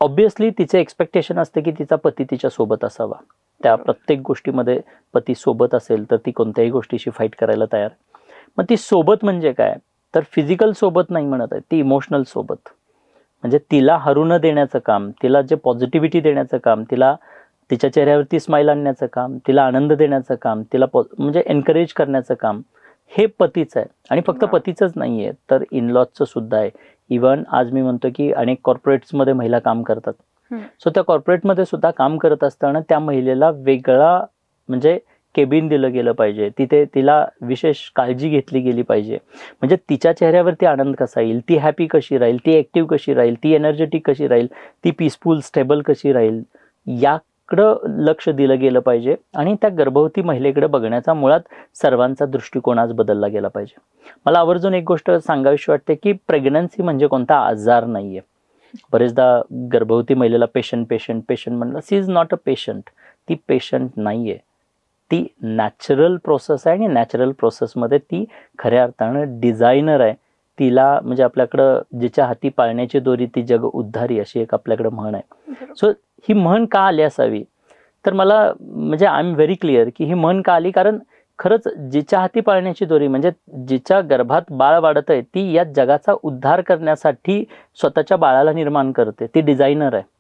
ऑब्विसली तिचे एक्सपेक्टेशन असते की तिचा पती तिच्या सोबत असावा. त्या प्रत्येक गोष्टीमध्ये पती सोबत असेल तर ती कोणत्याही गोष्टीशी फाईट करायला तयार. मग ती सोबत म्हणजे काय, तर फिजिकल सोबत नाही म्हणत आहे, ती इमोशनल सोबत. म्हणजे तिला हरू न देण्याचं काम, तिला जे पॉझिटिव्हिटी देण्याचं काम, तिला तिच्या चेहऱ्यावरती स्माईल आणण्याचं काम, तिला आनंद देण्याचं काम, तिला म्हणजे एनकरेज करण्याचं काम, हे पतीचं आहे. आणि फक्त पतीचंच नाही आहे, तर इनलॉजचं सुद्धा आहे. इव्हन आज मी म्हणतो की अनेक कॉर्पोरेट्समध्ये महिला काम करतात. सो त्या कॉर्पोरेटमध्ये सुद्धा काम करत असताना त्या महिलेला वेगळा म्हणजे केबिन दिलं गेलं पाहिजे, तिथे तिला विशेष काळजी घेतली गेली पाहिजे. म्हणजे तिच्या चेहऱ्यावरती आनंद कसा येईल, ती हॅपी कशी राहील, ती ॲक्टिव्ह कशी राहील, ती एनर्जेटिक कशी राहील, ती पीसफुल स्टेबल कशी राहील, याकडं लक्ष दिलं गेलं पाहिजे. आणि त्या गर्भवती महिलेकडे बघण्याचा मुळात सर्वांचा दृष्टिकोन आज बदलला गेला पाहिजे. मला आवर्जून एक गोष्ट सांगावीशी वाटते की प्रेग्नन्सी म्हणजे कोणता आजार नाहीये. बरेचदा गर्भवती महिलेला पेशंट पेशंट पेशंट म्हणलं, she is not a patient. ती पेशंट नाहीये, ती नॅचरल प्रोसेस आहे. आणि नॅचरल प्रोसेसमध्ये ती खऱ्या अर्थानं डिझायनर आहे. तिला म्हणजे आपल्याकडं जिच्या हाती पाळण्याची दोरी ती जग उद्धारी, अशी एक आपल्याकडे म्हण आहे. सो ही म्हण का आली असावी, तर मला म्हणजे आय एम व्हेरी क्लिअर की ही म्हण का आली, कारण खरंच जिच्या हाती पाळण्याची दोरी म्हणजे जिच्या गर्भात बाळ वाढत आहे, ती या जगाचा उद्धार करण्यासाठी स्वतःच्या बाळाला निर्माण करते. ती डिझायनर आहे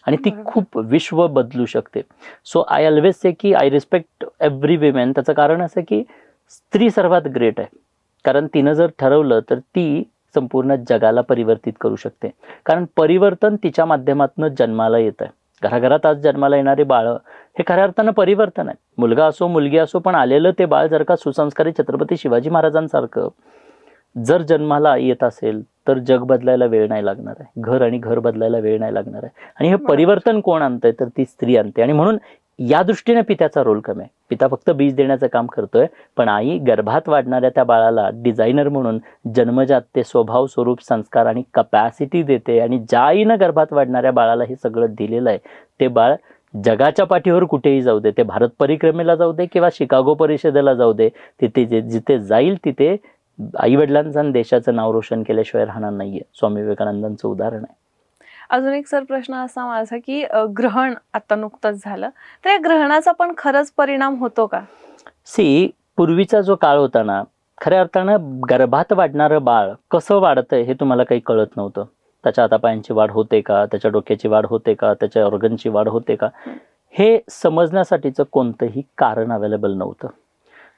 आणि ती खूप विश्व बदलू शकते. सो आय ऑलवेज से की आय रिस्पेक्ट एव्हरी विमेन. त्याचं कारण असं की स्त्री सर्वात ग्रेट आहे, कारण तिनं जर ठरवलं तर ती संपूर्ण जगाला परिवर्तित करू शकते. कारण परिवर्तन तिच्या माध्यमातून जन्माला येत आहे. घराघरात आज जन्माला येणारे बाळ हे खऱ्या अर्थानं परिवर्तन आहे. मुलगा असो मुलगी असो, पण आलेलं ते बाळ जर का सुसंस्कारी छत्रपती शिवाजी महाराजांसारखं जर जन्माला येत असेल तर जग बदलायला वेळ नाही लागणार आहे, घर आणि घर बदलायला वेळ नाही लागणार आहे. आणि हे परिवर्तन कोण आणतंय, तर ती स्त्री आणते. आणि म्हणून या दृष्टीने पित्याचा रोल कमी आहे. पिता फक्त बीज देण्याचं काम करतोय, पण आई गर्भात वाढणाऱ्या त्या बाळाला डिझायनर म्हणून जन्मजात ते स्वभाव, स्वरूप, संस्कार आणि कपॅसिटी देते. आणि ज्या आईनं गर्भात वाढणाऱ्या बाळाला हे सगळं दिलेलं आहे, ते बाळ जगाच्या पाठीवर कुठेही जाऊ दे, ते भारत परिक्रमेला जाऊ दे किंवा शिकागो परिषदेला जाऊ दे, तिथे जिथे जाईल तिथे आई वडिलांचं आणि देशाचं नाव रोशन केल्याशिवाय राहणार नाहीये. स्वामी विवेकानंदांचं उदाहरण आहे. अजून एक सर प्रश्न असा माझा की ग्रहण आता नुकतंच झालं, तर या ग्रहणाचा पण खरंच परिणाम होतो का? सी, पूर्वीचा जो काळ होता ना, खऱ्या अर्थानं गर्भात वाढणारं बाळ कसं वाढतंय हे तुम्हाला काही कळत नव्हतं. त्याच्या हातापायांची वाढ होते का, त्याच्या डोक्याची वाढ होते का, त्याच्या ऑर्गनची वाढ होते का, हे समजण्यासाठीचं कोणतंही कारण अवेलेबल नव्हतं.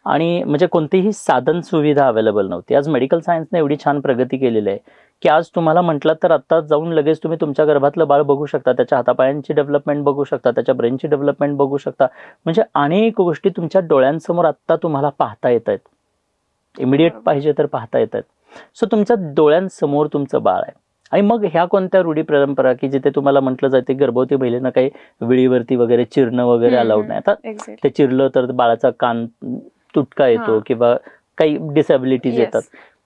आणि म्हणजे कोणतीही साधन सुविधा अवेलेबल नव्हती. आज मेडिकल सायन्सने एवढी छान प्रगती केलेली आहे की आज तुम्हाला म्हटलं तर आत्ता जाऊन लगेच तुम्ही तुमच्या गर्भातलं बाळ बघू शकता, त्याच्या हातापायांची डेव्हलपमेंट बघू शकता, त्याच्या ब्रेनची डेव्हलपमेंट बघू शकता. म्हणजे अनेक गोष्टी तुमच्या डोळ्यांसमोर आत्ता तुम्हाला पाहता येत आहेत. इमिडिएट पाहिजे तर पाहता येत आहेत. सो तुमच्या डोळ्यांसमोर तुमचं बाळ आहे. आणि मग ह्या कोणत्या रूढी परंपरा की जिथे तुम्हाला म्हटलं जाते गर्भवती महिलेनं काही विळीवरती वगैरे चिरणं वगैरे अलाउड नाही. आता ते चिरलं तर बाळाचा कान तुटका येतो किंवा काही डिसॅबिलिटीज येतात.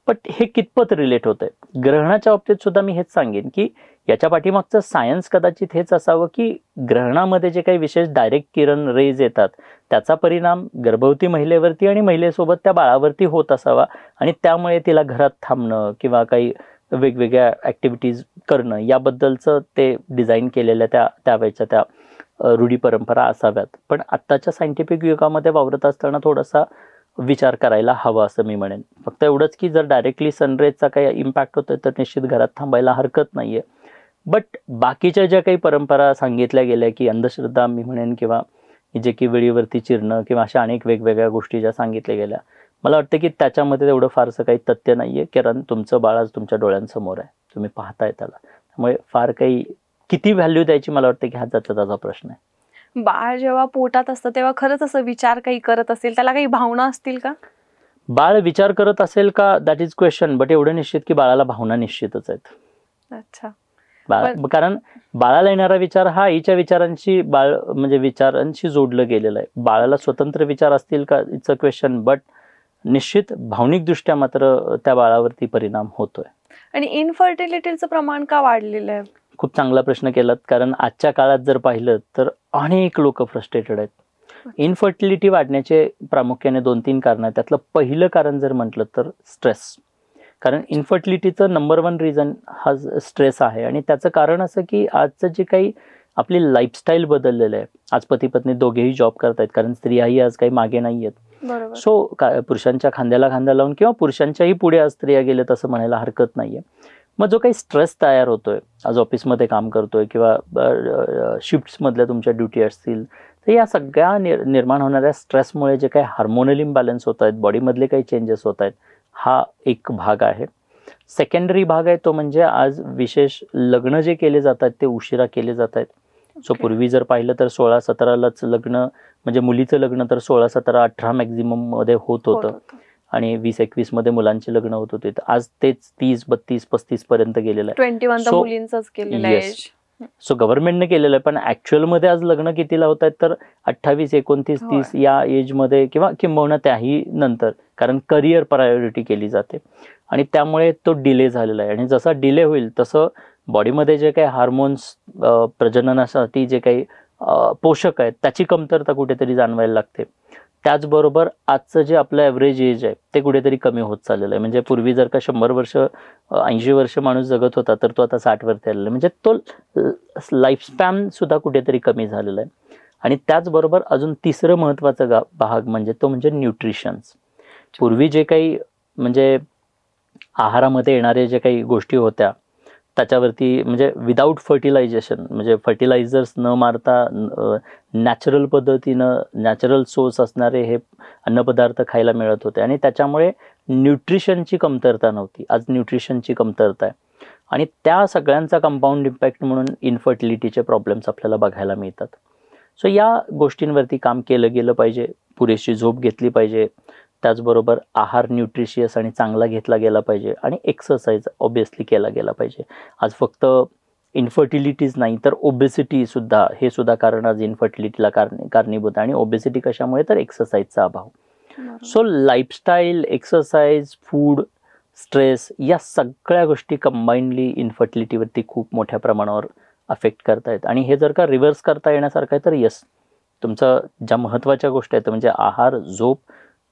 पण हे कितपत रिलेट होत आहे? ग्रहणाच्या बाबतीत सुद्धा मी हेच सांगेन की याच्या पाठीमागचं सायन्स कदाचित हेच असावं की ग्रहणामध्ये जे काही विशेष डायरेक्ट किरण रेज येतात त्याचा परिणाम गर्भवती महिलेवरती आणि महिलेसोबत त्या बाळावरती होत असावा. आणि त्यामुळे तिला घरात थांबणं किंवा काही वेगवेगळ्या ॲक्टिव्हिटीज करणं याबद्दलचं ते डिझाईन केलेल्या त्यावेळच्या त्या रूढी परंपरा असाव्यात. पण आत्ताच्या सायंटिफिक युगामध्ये वावरत असताना थोडासा विचार करायला हवा असं मी म्हणेन. फक्त एवढंच की जर डायरेक्टली सनरेजचा काही इम्पॅक्ट होतोय तर निश्चित घरात थांबायला हरकत नाहीये. बट बाकीच्या ज्या काही परंपरा सांगितल्या गेल्या की अंधश्रद्धा मी म्हणेन किंवा जे की वेळीवरती चिरणं किंवा अशा अनेक वेगवेगळ्या गोष्टी ज्या सांगितल्या गेल्या, मला वाटतं की त्याच्यामध्ये तेवढं फारसं काही तथ्य नाहीये, कारण तुमचं बाळ आज तुमच्या डोळ्यांसमोर आहे, तुम्ही पाहताय त्याला. त्यामुळे फार काही किती व्हॅल्यू द्यायची मला वाटतं की हा त्याचा प्रश्न आहे. बाळ जेव्हा पोटात असतं तेव्हा खरंच असं विचार काही करत असेल, त्याला काही भावना असतील का? बाळ विचार करत असेल का, दॅट इज क्वेश्चन. बट एवढं निश्चित की बाळाला भावना निश्चितच आहेत. अच्छा. कारण बाळाला येणारा विचार हा आईच्या विचारांशी म्हणजे विचारांशी जोडलं गेलेलं आहे. बाळाला स्वतंत्र विचार असतील का, इट्स अ क्वेश्चन. बट निश्चित भावनिक दृष्ट्या मात्र त्या बाळावरती परिणाम होतोय. आणि इनफर्टिलिटीचं प्रमाण का वाढलेलं आहे? खूप चांगला प्रश्न केलात, कारण आजच्या काळात जर पाहिलं तर अनेक लोक फ्रस्ट्रेटेड आहेत. इनफर्टिलिटी वाढण्याचे प्रामुख्याने 2-3 कारण आहेत. त्यातलं पहिलं कारण जर म्हटलं तर स्ट्रेस. कारण इनफर्टिलिटीचं नंबर 1 रिझन हा स्ट्रेस आहे. आणि त्याचं कारण असं की आजचं जे काही आपली लाईफस्टाईल बदललेलं आहे. आज पती पत्नी दोघेही जॉब करतायत, कारण स्त्रियाही आज काही मागे नाही आहेत. सो पुरुषांच्या खांद्याला खांदा लावून किंवा पुरुषांच्याही पुढे आज स्त्रिया गेलेत असं म्हणायला हरकत नाहीये. मग जो काही स्ट्रेस तयार होतोय, आज ऑफिसमध्ये काम करतोय किंवा शिफ्ट्समधल्या तुमच्या ड्युटी असतील, तर या सगळ्या निर्माण होणाऱ्या स्ट्रेसमुळे जे काही हार्मोनल इम्बॅलन्स होत आहेत, बॉडीमधले काही चेंजेस होत आहेत, हा एक भाग आहे. सेकंडरी भाग आहे तो म्हणजे आज विशेष लग्न जे केले जात आहेत ते उशिरा केले जात आहेत. सो पूर्वी जर पाहिलं तर 16-17लाच लग्न, म्हणजे मुलीचं लग्न तर 16-17-18 मॅक्झिमम मध्ये होत होतं आणि 20-21 मध्ये मुलांचे लग्न होत होते. आज तेच 30-32-35 पर्यंत गेलेलं आहे. 21 तर मुलींचंच केलेलं आहे. सो गव्हर्नमेंटने केलेलं आहे. पण ऍक्च्युअल मध्ये आज लग्न कितीला होत आहेत तर 28, 29, 30 या एज मध्ये किंवा किंबहुना त्याही नंतर, कारण करिअर प्रायोरिटी केली जाते आणि त्यामुळे तो डिले झालेला आहे. आणि जसा डिले होईल तसं बॉडीमध्ये जे काही हार्मोन्स, प्रजननासाठी जे काही पोषक आहेत त्याची कमतरता कुठेतरी जाणवायला लागते. त्याचबरोबर आजचं जे आपलं ॲव्हरेज एज आहे ते कुठेतरी कमी होत चाललेलं आहे. म्हणजे पूर्वी जर का 100 वर्ष 80 वर्ष माणूस जगत होता तर तो आता 60 वरती आलेला आहे. म्हणजे तो लाईफस्पॅन सुद्धा कुठेतरी कमी झालेला आहे. आणि त्याचबरोबर अजून तिसरं महत्त्वाचं भाग म्हणजे तो म्हणजे न्यूट्रिशन्स. पूर्वी जे काही म्हणजे आहारामध्ये येणारे जे काही गोष्टी होत्या त्याच्यावरती म्हणजे विदाऊट फर्टिलायझेशन, म्हणजे फर्टिलायझर्स न मारता नॅचरल पद्धतीनं नॅचरल सोर्स असणारे हे अन्नपदार्थ खायला मिळत होते आणि त्याच्यामुळे न्यूट्रिशनची कमतरता नव्हती. आज न्यूट्रिशनची कमतरता आहे आणि त्या सगळ्यांचा कंपाऊंड इम्पॅक्ट म्हणून इनफर्टिलिटीचे प्रॉब्लेम्स आपल्याला बघायला मिळतात. सो या गोष्टींवरती काम केलं गेलं पाहिजे. पुरेशी झोप घेतली पाहिजे, त्याचबरोबर आहार न्यूट्रिशियस आणि चांगला घेतला गेला पाहिजे आणि एक्सरसाइज ऑब्विसली केला गेला पाहिजे. आज फक्त इनफर्टिलिटीज नाही तर ओबेसिटी सुद्धा, हे सुद्धा कारण आज इनफर्टिलिटीला कारणीभूत आहे. आणि ओबेसिटी कशामुळे तर एक्सरसाइजचा अभाव. So lifestyle, exercise, food, stress या सगळ्या गोष्टी कंबाईनली इनफर्टिलिटीवरती खूप मोठ्या प्रमाणावर अफेक्ट करतायत. आणि हे जर का रिव्हर्स करता येण्यासारखं आहे तर यस, तुमचं ज्या महत्त्वाच्या गोष्टी आहेत म्हणजे आहार, झोप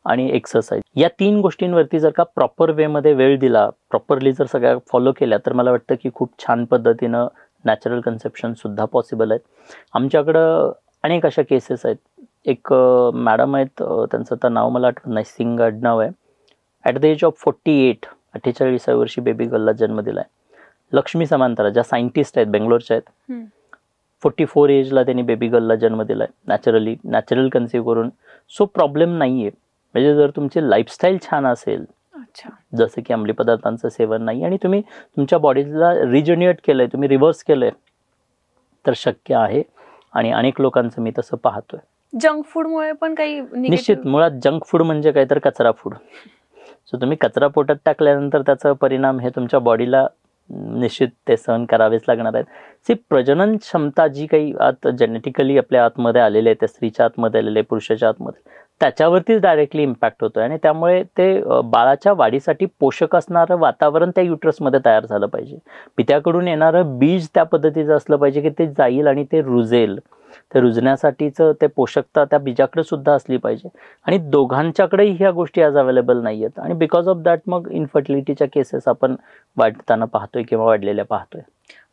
आणि एक्सरसाइज, या 3 गोष्टींवरती जर का प्रॉपर वेमध्ये वेळ दिला, प्रॉपरली जर सगळ्या फॉलो केल्या तर मला वाटतं की खूप छान पद्धतीनं नॅचरल कन्सेप्शन सुद्धा पॉसिबल आहेत. आमच्याकडं अनेक अशा केसेस आहेत. एक मॅडम आहेत, त्यांचं तर नाव मला आठवत नाही, सिंग आडनाव आहे. ॲट द एज ऑफ 48 वर्षी बेबी गर्लला जन्म दिलाय. लक्ष्मी समांतरा ज्या सायंटिस्ट आहेत, बेंगलोरच्या आहेत, 44 एजला त्यांनी बेबी गर्लला जन्म दिलाय नॅचरल कन्सीव्ह करून. सो प्रॉब्लेम नाहीये. म्हणजे जर तुमची लाईफस्टाईल छान असेल, जसं की अंमली पदार्थांचं सेवन नाही आणि तुम्ही तुमच्या बॉडीला रिजनरेट केलंय, तुम्ही रिव्हर्स केलंय, तर शक्य आहे. आणि अनेक लोकांचं मी तसं पाहतोय. जंक फूडमुळे पण काही निश्चित, मुळात जंक फूड म्हणजे काय तर कचरा फूड. सो तुम्ही कचरा पोटात टाकल्यानंतर त्याचा परिणाम हे तुमच्या बॉडीला निश्चित ते सहन करावेच लागणार आहेत. प्रजनन क्षमता जी काही आत जेनेटिकली आपल्या आतमध्ये आलेले आहे, त्या स्त्रीच्या आतमध्ये आलेले, पुरुषाच्या आतमध्ये, त्याच्यावरतीच डायरेक्टली इम्पॅक्ट होतोय. आणि त्यामुळे ते बाळाच्या वाढीसाठी पोषक असणारं वातावरण त्या युट्रसमध्ये तयार झालं पाहिजे. पित्याकडून येणारं बीज त्या पद्धतीचं असलं पाहिजे की ते जाईल आणि ते रुजेल. ते रुजण्यासाठीचं ते पोषकता त्या बीजाकडे सुद्धा असली पाहिजे. आणि दोघांच्याकडेही ह्या गोष्टी आज अवेलेबल नाही आहेत. आणि बिकॉज ऑफ दॅट मग इनफर्टिलिटीच्या केसेस आपण वाढताना पाहतोय किंवा वाढलेल्या पाहतोय.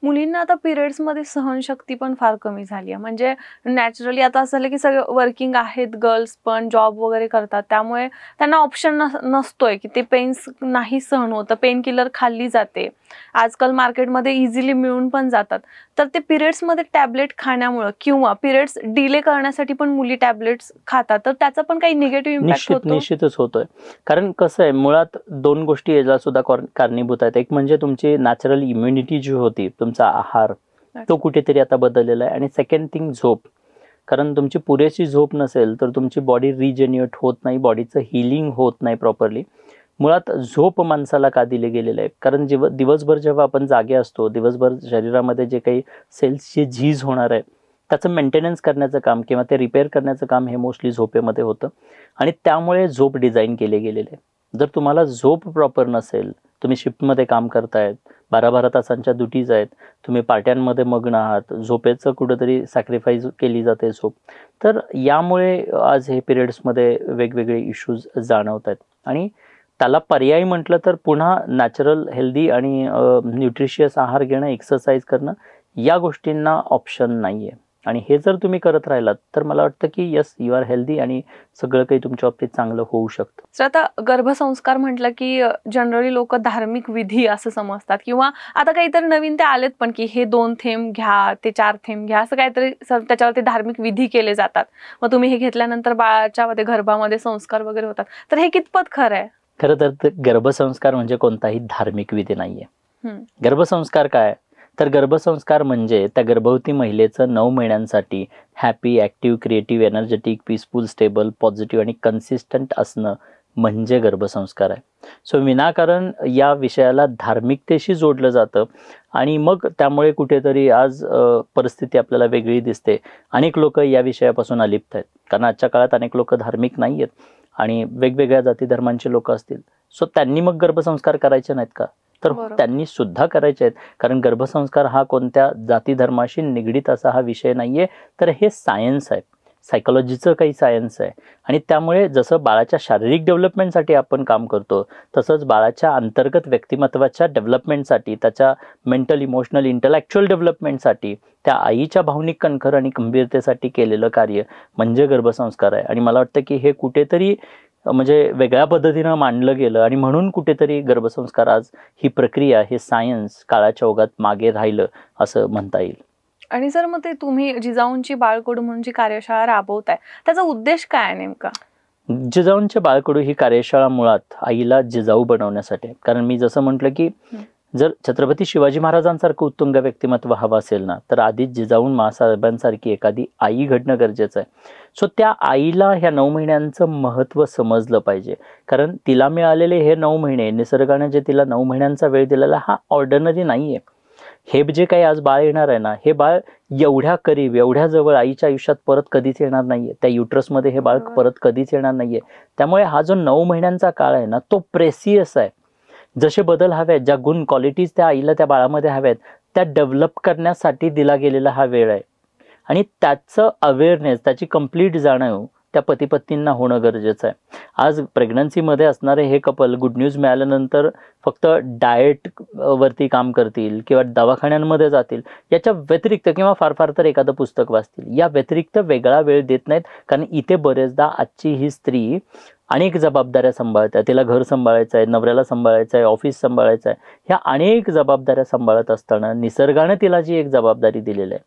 मुलींना आता पिरियड्समध्ये सहनशक्ती पण फार कमी झाली आहे. म्हणजे नॅचरली आता असं झालं की सगळे वर्किंग आहेत, गर्ल्स पण जॉब वगैरे करतात, त्यामुळे त्यांना ऑप्शन नसतोय की ते पेन्स नाही सहन होतं, पेन किलर खाल्ली जाते. आजकाल मार्केटमध्ये इझिली मिळून पण जातात. तर ते पिरियड्समध्ये टॅबलेट खाण्यामुळे किंवा पिरियड्स डिले करण्यासाठी पण मुली टॅबलेट्स खातात, तर त्याचा पण काही निगेटिव्ह इम्पॅक्ट होतो? निश्चितच होतोय. कारण कसं आहे, मुळात दोन गोष्टी याला सुद्धा कारणीभूत आहेत. एक म्हणजे तुमची नॅचरल इम्युनिटी जी होती, तुमचा आहार तो कुठेतरी आता बदललेला आहे. आणि सेकंड थिंग झोप. कारण तुमची पुरेशी झोप नसेल तर तुमची बॉडी रिजेन्युएट होत नाही, बॉडीचं हिलिंग होत नाही प्रॉपरली. मुळात झोप माणसाला का दिले गेलेलं आहे, कारण दिवसभर जेव्हा आपण जागे असतो, दिवसभर शरीरामध्ये जे काही सेल्सची झीज होणार आहे त्याचं मेंटेनन्स करण्याचं काम किंवा ते रिपेअर करण्याचं काम हे मोस्टली झोपेमध्ये होतं. आणि त्यामुळे झोप डिझाईन केले गेलेले आहे. जर तुम्हाला झोप प्रॉपर नसेल, तुम्ही शिफ्टमध्ये काम करतायत, 12-12 तासांच्या ड्युटीज आहेत, तुम्ही पार्ट्यांमध्ये मग्न आहात, झोपेचं कुठंतरी सॅक्रिफाईस केली जाते झोप, तर यामुळे आज हे पिरियड्समध्ये वेगवेगळे इश्यूज जाणवत आहेत. आणि त्याला पर्याय म्हटलं तर पुन्हा नॅचरल हेल्दी आणि न्यूट्रिशियस आहार घेणं, एक्सरसाइज करणं, या गोष्टींना ऑप्शन नाही आहे. आणि हे जर तुम्ही करत राहिलात तर मला वाटतं की यस, यू आर हेल्दी आणि सगळं काही तुमच्या बाबतीत चांगलं होऊ शकतं. तर आता गर्भसंस्कार म्हटलं की जनरली लोक धार्मिक विधी असं समजतात, किंवा आता काहीतरी नवीन ते आलेत पण की हे 2 थेंब घ्या, ते 4 थेंब घ्या, असं काहीतरी त्याच्यावरती धार्मिक विधी केले जातात. मग तुम्ही हे घेतल्यानंतर बाळाच्या गर्भामध्ये संस्कार वगैरे होतात. तर हे कितपत खरं आहे? खरं तर गर्भसंस्कार म्हणजे कोणताही धार्मिक विधी नाहीये. गर्भसंस्कार काय? तर गर्भसंस्कार म्हणजे त्या गर्भवती महिलेचं 9 महिन्यांसाठी happy, active, creative, energetic, peaceful, stable, positive आणि कन्सिस्टंट असणं म्हणजे गर्भसंस्कार आहे. सो विनाकारण या विषयाला धार्मिकतेशी जोडलं जातं आणि मग त्यामुळे कुठेतरी आज परिस्थिती आपल्याला वेगळी दिसते. अनेक लोक या विषयापासून अलिप्त आहेत, कारण आजच्या काळात अनेक लोक धार्मिक नाही आहेत आणि वेगवेगळ्या जाती धर्मांचे लोक असतील. सो त्यांनी मग गर्भसंस्कार करायचे नाहीत का? तर त्यांनी सुद्धा करायचे आहेत. कारण गर्भसंस्कार हा कोणत्या जाती धर्माशी निगडीत असा हा विषय नाहीये, तर हे सायन्स आहे, सायकोलॉजीचं काही सायन्स आहे. आणि त्यामुळे जसं बाळाच्या शारीरिक डेव्हलपमेंटसाठी आपण काम करतो, तसंच बाळाच्या अंतर्गत व्यक्तिमत्वाच्या डेव्हलपमेंटसाठी, त्याच्या मेंटल, इमोशनल, इंटलेक्च्युअल डेव्हलपमेंटसाठी, त्या आईच्या भावनिक कणखर आणि खंबीरतेसाठी केलेलं कार्य म्हणजे गर्भसंस्कार आहे. आणि मला वाटतं की हे कुठेतरी म्हणजे वेगळ्या पद्धतीनं मांडलं गेलं आणि म्हणून कुठेतरी गर्भसंस्कार आज ही प्रक्रिया, हे सायन्स काळाच्या ओघात मागे राहिलं असं म्हणता येईल. आणि सर, मग ते तुम्ही जिजाऊंची बाळकडू म्हणून जी कार्यशाळा राबवताय, त्याचा उद्देश काय आहे नेमका? जिजाऊंचे बाळकडू ही कार्यशाळा मुळात आईला जिजाऊ बनवण्यासाठी. कारण मी जसं म्हटलं की जर छत्रपती शिवाजी महाराजांसारखं उत्तुंग व्यक्तिमत्व हवं असेल ना, तर आधी जिजाऊ मासाहेबांसारखी एखादी आई घडणं गरजेचं आहे. सो त्या आईला ह्या 9 महिन्यांचं महत्त्व समजलं पाहिजे. कारण तिला मिळालेले हे 9 महिने, निसर्गाने जे तिला 9 महिन्यांचा वेळ दिलेला हा ऑर्डिनरी नाही आहे. हे जे काही आज बाळ येणार आहे ना, हे बाळ एवढ्या करीब, एवढ्या जवळ आईच्या आयुष्यात परत कधीच येणार नाहीये. त्या युट्रसमध्ये हे बाळ परत कधीच येणार नाहीये. त्यामुळे हा जो 9 महिन्यांचा काळ आहे ना, तो प्रेसियस आहे. जसे बदल हवेत, ज्या गुण, क्वालिटीज त्या आईला त्या बाळामध्ये हव्यात, त्या डेव्हलप करण्यासाठी दिला गेलेला हा वेळ आहे. आणि त्याचं अवेअरनेस, त्याची कंप्लीट जाणीव त्या पती-पत्नींना होणं गरजेचं आहे. आज प्रेग्नन्सीमध्ये असणारे हे कपल गुड न्यूज मिळाल्यानंतर फक्त डाएट वरती काम करतील किंवा दवाखान्यांमध्ये जातील, याच्या व्यतिरिक्त किंवा फार फार तर एखादं पुस्तक वाचतील, या व्यतिरिक्त वेगळा वेळ देत नाहीत. कारण इथे बरेचदा आजची ही स्त्री अनेक जबाबदाऱ्या सांभाळते. तिला घर सांभाळायचं आहे, नवऱ्याला सांभाळायचं आहे, ऑफिस सांभाळायचं आहे. ह्या अनेक जबाबदाऱ्या सांभाळत असताना निसर्गाने तिला जी एक जबाबदारी दिलेली आहे,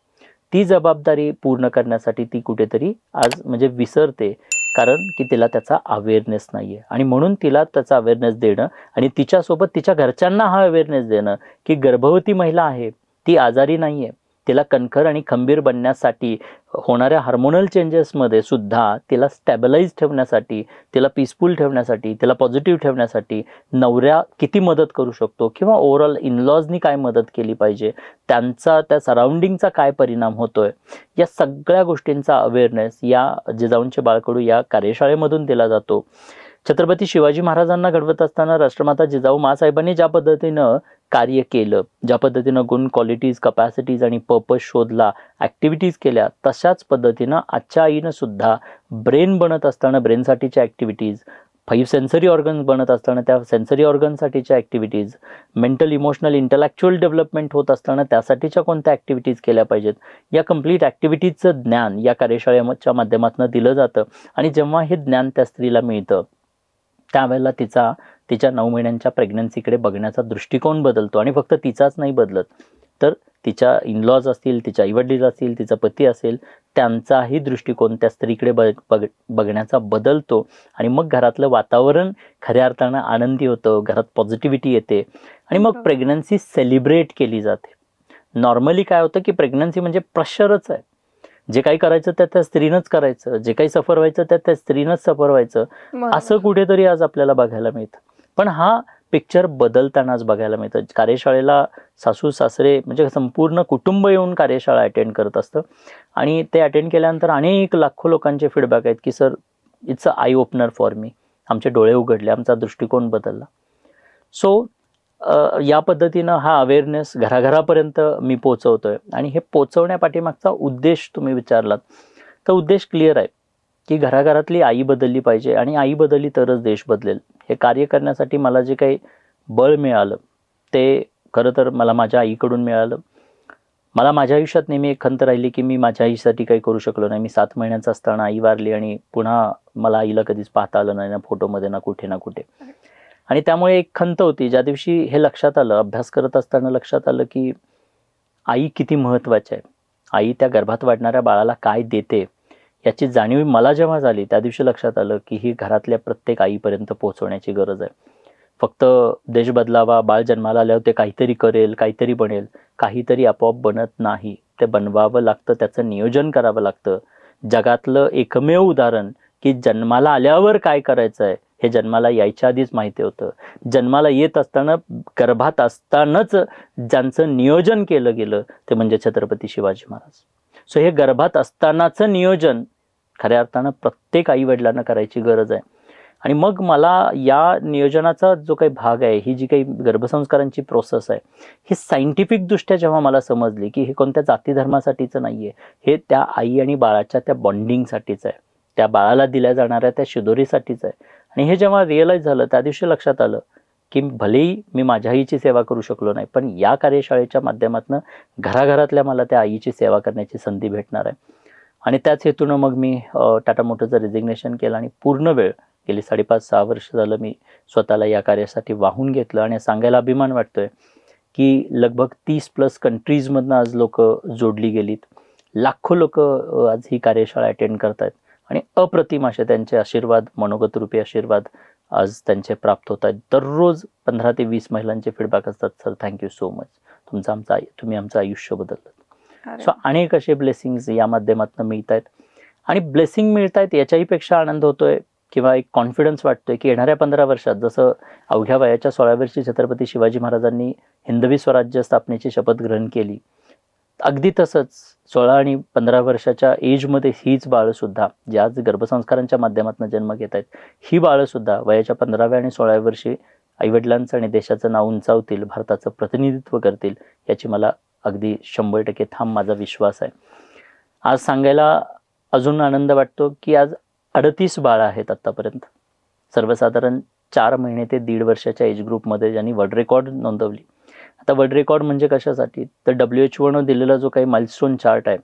ती जबाबदारी पूर्ण करण्यासाठी ती कुठेतरी आज म्हणजे विसरते. कारण की तिला त्याचा अवेअरनेस नाहीये. आणि म्हणून तिला त्याचा अवेअरनेस देणं आणि तिच्यासोबत तिच्या घरच्यांना हा अवेअरनेस देणं की गर्भवती महिला आहे, ती आजारी नाहीये, तिला कणखर आणि खंबीर बनण्यासाठी होणाऱ्या हार्मोनल चेंजेसमध्ये सुद्धा तिला स्टॅबिलाइज ठेवण्यासाठी, तिला पीसफुल ठेवण्यासाठी, तिला पॉझिटिव्ह ठेवण्यासाठी नवऱ्या किती मदत करू शकतो किंवा ओव्हरऑल इनलॉजनी काय मदत केली पाहिजे, त्यांचा त्या सराउंडिंगचा काय परिणाम होतोय, या सगळ्या गोष्टींचा अवेअरनेस या जिजाऊंचे बाळकडू या कार्यशाळेमधून दिला जातो. छत्रपती शिवाजी महाराजांना घडवत असताना राष्ट्रमाता जिजाऊ मासाहेबांनी ज्या पद्धतीनं कार्य केलं, ज्या पद्धतीनं गुण, क्वालिटीज, कपॅसिटीज आणि पर्पज शोधला, ॲक्टिव्हिटीज केल्या, तशाच पद्धतीनं आजच्या आईनं सुद्धा ब्रेन बनत असताना ब्रेनसाठीच्या ॲक्टिव्हिटीज, 5 सेन्सरी ऑर्गन्स बनत असताना त्या सेन्सरी ऑर्गनसाठीच्या activities, mental emotional intellectual development होत असताना त्यासाठीच्या कोणत्या ॲक्टिव्हिटीज केल्या पाहिजेत, या कंप्लीट ॲक्टिव्हिटीजचं ज्ञान या कार्यशाळेच्या माध्यमातून दिलं जातं. आणि जेव्हा हे ज्ञान त्या स्त्रीला मिळतं त्यावेळेला तिच्या 9 महिन्यांच्या प्रेग्नन्सीकडे बघण्याचा दृष्टिकोन बदलतो. आणि फक्त तिचाच नाही बदलत, तर तिच्या इनलॉज असतील, तिच्या आईवडील असतील, तिचा पती असेल, त्यांचाही दृष्टिकोन त्या स्त्रीकडे बघण्याचा बदलतो. आणि मग घरातलं वातावरण खऱ्या अर्थानं आनंदी होतं, घरात पॉझिटिव्हिटी येते आणि मग प्रेग्नन्सी सेलिब्रेट केली जाते. नॉर्मली काय होतं की प्रेग्नन्सी म्हणजे प्रेशरच आहे. जे काही करायचं त्या स्त्रीनंच करायचं, जे काही सफर व्हायचं त्या स्त्रीनंच सफर व्हायचं, असं कुठेतरी आज आपल्याला बघायला मिळतं. पण हा पिक्चर बदलतानाच बघायला मिळतं. कार्यशाळेला सासू सासरे म्हणजे संपूर्ण कुटुंब येऊन कार्यशाळा अटेंड करत असतं. आणि ते अटेंड केल्यानंतर अनेक लाखो लोकांचे फीडबॅक आहेत की sir, it's a I opener for me. आमचे डोळे उघडले, आमचा दृष्टिकोन बदलला. सो या पद्धतीनं हा अवेअरनेस घराघरापर्यंत मी पोचवतोय. आणि हे पोचवण्यापाठीमागचा उद्देश तुम्ही विचारलात तर उद्देश क्लिअर आहे की घराघरातली आई बदलली पाहिजे. आणि आई बदलली तरच देश बदलेल. हे कार्य करण्यासाठी मला जे काही बळ मिळालं ते खरं तर मला माझ्या आईकडून मिळालं. मला माझ्या आयुष्यात नेहमी एक खंत राहिली की मी माझ्या आईसाठी काही करू शकलो नाही. मी 7 महिन्याचा असताना आई वारली आणि पुन्हा मला आईला कधीच पाहता आलं नाही, ना फोटोमध्ये ना कुठे. आणि त्यामुळे एक खंत होती. ज्या दिवशी हे लक्षात आलं, अभ्यास करत असताना लक्षात आलं की आई किती महत्त्वाची आहे, आई त्या गर्भात वाढणाऱ्या बाळाला काय देते याची जाणीव मला जेव्हा झाली त्या दिवशी लक्षात आलं की ही घरातल्या प्रत्येक आईपर्यंत पोहोचवण्याची गरज आहे. फक्त देश बदलावा, बाळ जन्माला आल्यावर ते काहीतरी करेल, काहीतरी बनेल, काहीतरी आपोआप बनत नाही. ते बनवावं लागतं, त्याचं नियोजन करावं लागतं. जगातलं एकमेव उदाहरण की जन्माला आल्यावर काय करायचं आहे हे जन्माला यायच्या आधीच माहिती होतं. जन्माला येत असताना, गर्भात असतानाच ज्यांचं नियोजन केलं गेलं ते म्हणजे छत्रपती शिवाजी महाराज. सो हे गर्भात असतानाचं नियोजन खऱ्या अर्थानं प्रत्येक आई वडिलांना करायची गरज आहे. आणि मग मला या नियोजनाचा जो काही भाग आहे, ही जी काही गर्भसंस्कारांची प्रोसेस आहे, ही सायंटिफिक दृष्ट्या जेव्हा मला समजली की हे कोणत्या जाती धर्मासाठीचं नाहीये, हे त्या आई आणि बाळाच्या त्या बॉन्डिंगसाठीच आहे, त्या बाळाला दिल्या जाणाऱ्या त्या शिदोरीसाठीच आहे. आणि हे जेव्हा रिअलाइज झालं त्या दिवशी लक्षात आलं की भलेही मी माझ्या आईची सेवा करू शकलो नाही, पण या कार्यशाळेच्या माध्यमातून घराघरातल्या मला त्या आईची सेवा करण्याची संधी भेटणार आहे. आणि त्याच हेतूनं मग मी टाटा मोटरचं रिझिग्नेशन केलं आणि पूर्ण वेळ गेली 5.5-6 वर्ष झालं मी स्वतःला या कार्यासाठी वाहून घेतलं. आणि सांगायला अभिमान वाटतोय की लगभग 30+ कंट्रीजमधनं आज लोक जोडली गेलीत. लाखो लोक आज ही कार्यशाळा अटेंड करतायत आणि अप्रतिम असे त्यांचे आशीर्वाद, मनोगत रूपी आशीर्वाद आज त्यांचे प्राप्त होत आहेत. दररोज 15 ते 20 महिलांचे फीडबॅक असतात, सर थँक्यू सो मच, तुम्ही आमचं आयुष्य बदललं. सो अनेक असे ब्लेसिंग्स या माध्यमातून मिळत आहेत. आणि ब्लेसिंग मिळत आहेत याच्याही पेक्षा आनंद होतोय किंवा एक कॉन्फिडन्स वाटतोय की येणाऱ्या 15 वर्षात जसं अवघ्या वयाच्या 16व्या वर्षी छत्रपती शिवाजी महाराजांनी हिंदवी स्वराज्य स्थापनेची शपथ ग्रहण केली, अगदी तसंच 16 आणि 15 वर्षाच्या एजमध्ये हीच बाळंसुद्धा जे आज गर्भसंस्कारांच्या माध्यमातून जन्म घेत आहेत, ही बाळंसुद्धा वयाच्या 15व्या आणि 16व्या वर्षी आईवडिलांचं आणि देशाचं नाव उंचावतील, भारताचं प्रतिनिधित्व करतील, याची मला अगदी 100% ठाम माझा विश्वास आहे. आज सांगायला अजून आनंद वाटतो की आज 38 बाळं आहेत आत्तापर्यंत. सर्वसाधारण 4 महिने ते 1.5 वर्षाच्या एज ग्रुपमध्ये ज्यांनी वर्ल्ड रेकॉर्ड नोंदवली. आता वर्ल्ड रेकॉर्ड म्हणजे कशासाठी, तर WHO दिलेला जो काही माइलस्टोन चार्ट आहे,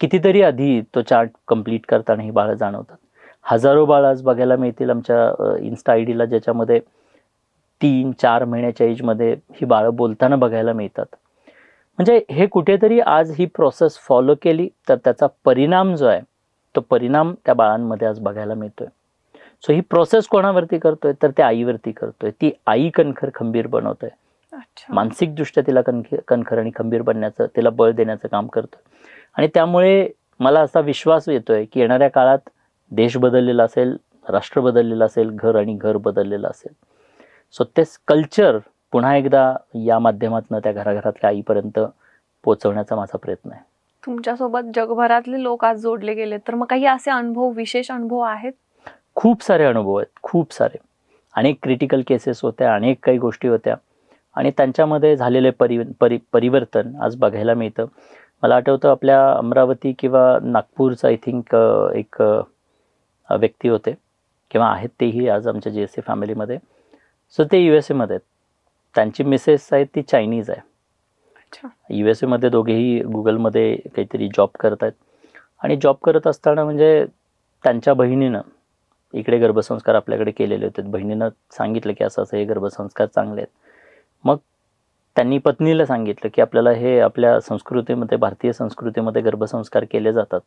कितीतरी आधी तो चार्ट कंप्लीट करताना ही बाळं जाणवतात. हजारो बाळं आज बघायला मिळतील आमच्या इन्स्टा ID ला, ज्याच्यामध्ये 3-4 महिन्याच्या एजमध्ये ही बाळं बोलताना बघायला मिळतात. म्हणजे हे कुठेतरी आज ही प्रोसेस फॉलो केली तर त्याचा परिणाम जो आहे तो परिणाम त्या बाळांमध्ये आज बघायला मिळतोय. सो ही प्रोसेस कोणावरती करतोय तर त्या आईवरती करतोय. ती आई कणखर खंबीर बनवतोय, मानसिकदृष्ट्या तिला कणखर आणि खंबीर बनण्याचं, तिला बळ देण्याचं काम करतोय. आणि त्यामुळे मला असा विश्वास येतोय की येणाऱ्या काळात देश बदललेला असेल, राष्ट्र बदललेलं असेल, घर आणि घर बदललेलं असेल. सो ते कल्चर पुन्हा एकदा या माध्यमातून त्या घराघरातल्या आईपर्यंत पोहोचवण्याचा माझा प्रयत्न आहे. तुमच्यासोबत जगभरातले लोक आज जोडले गेले, तर मग काही असे अनुभव, विशेष अनुभव आहेत? खूप सारे अनुभव आहेत, खूप सारे. अनेक क्रिटिकल केसेस होत्या, अनेक काही गोष्टी होत्या आणि त्यांच्यामध्ये झालेले परिवर्तन आज बघायला मिळतं. मला आठवतं आपल्या अमरावती किंवा नागपूरचा आय थिंक एक व्यक्ती होते किंवा आहेत तेही आज आमच्या GSC फॅमिलीमध्ये. सो ते USA मध्ये आहेत. त्यांची मिसेस आहे ती चायनीज आहे. अच्छा. USA मध्ये दोघेही गुगलमध्ये काहीतरी जॉब करत आहेत. आणि जॉब करत असताना म्हणजे त्यांच्या बहिणीनं इकडे गर्भसंस्कार आपल्याकडे केलेले होते. बहिणीनं सांगितलं की असं असं हे गर्भसंस्कार चांगले आहेत. मग त्यांनी पत्नीला सांगितलं की आपल्याला हे आपल्या संस्कृतीमध्ये, भारतीय संस्कृतीमध्ये गर्भसंस्कार केले जातात.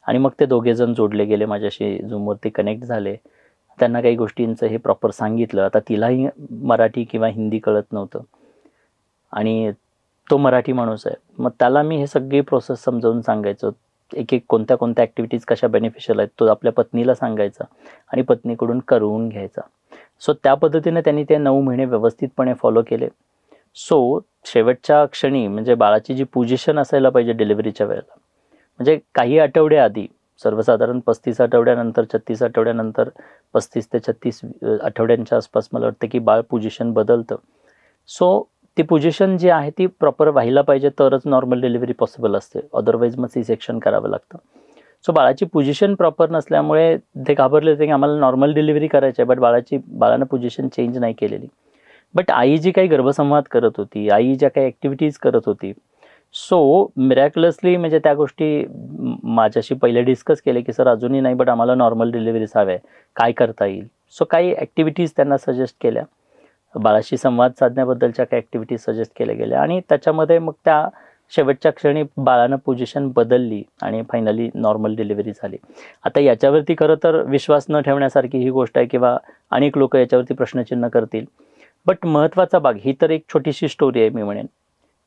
आणि मग ते दोघेजण जोडले गेले, माझ्याशी झूमवरती कनेक्ट झाले. त्यांना काही गोष्टींचं हे प्रॉपर सांगितलं. आता तिलाही मराठी किंवा हिंदी कळत नव्हतं आणि तो मराठी माणूस आहे. मग त्याला मी हे सगळी प्रोसेस समजावून सांगायचो. एक कोणत्या कोणत्या ॲक्टिव्हिटीज कशा बेनिफिशियल आहेत तो आपल्या पत्नीला सांगायचा आणि पत्नीकडून करून घ्यायचा. सो त्या पद्धतीने त्यांनी ते 9 महिने व्यवस्थितपणे फॉलो केले. सो शेवटच्या क्षणी म्हणजे बाळाची जी पोझिशन असायला पाहिजे डिलिव्हरीच्या वेळेला, म्हणजे काही आठवडे आधी, सर्वसाधारण 35 आठवड्यानंतर, 36 आठवड्यानंतर, 35 ते 36 आठवड्यांच्या आसपास मला वाटतं की बाळ पोझिशन बदलतं. सो ती पोझिशन जी आहे ती प्रॉपर व्हायला पाहिजे तरच नॉर्मल डिलिव्हरी पॉसिबल असते. अदरवाईज मग C-सेक्शन करावं लागतं. सो बाळाची पोझिशन प्रॉपर नसल्यामुळे ते घाबरले होते की आम्हाला नॉर्मल डिलिव्हरी करायची आहे, बट बाळानं पोझिशन चेंज नाही केलेली. बट आई जी काही गर्भसंवाद करत होती, आई ज्या काही ॲक्टिव्हिटीज करत होती, सो मिरॅक्युलसली म्हणजे त्या गोष्टी माझ्याशी पहिले डिस्कस केले की सर अजूनही नाही, बट आम्हाला नॉर्मल डिलिव्हरीच हव्या आहे, काय करता येईल. सो काही ॲक्टिव्हिटीज त्यांना सजेस्ट केल्या, बाळाशी संवाद साधण्याबद्दलच्या काही ॲक्टिव्हिटीज सजेस्ट केल्या गेल्या आणि त्याच्यामध्ये मग त्या शेवटच्या क्षणी बाळानं पोझिशन बदलली आणि फायनली नॉर्मल डिलिव्हरी झाली. आता याच्यावरती खरं तर विश्वास न ठेवण्यासारखी ही गोष्ट आहे किंवा अनेक लोक याच्यावरती प्रश्नचिन्ह करतील. बट महत्त्वाचा भाग, ही तर एक छोटीशी स्टोरी आहे मी म्हणेन,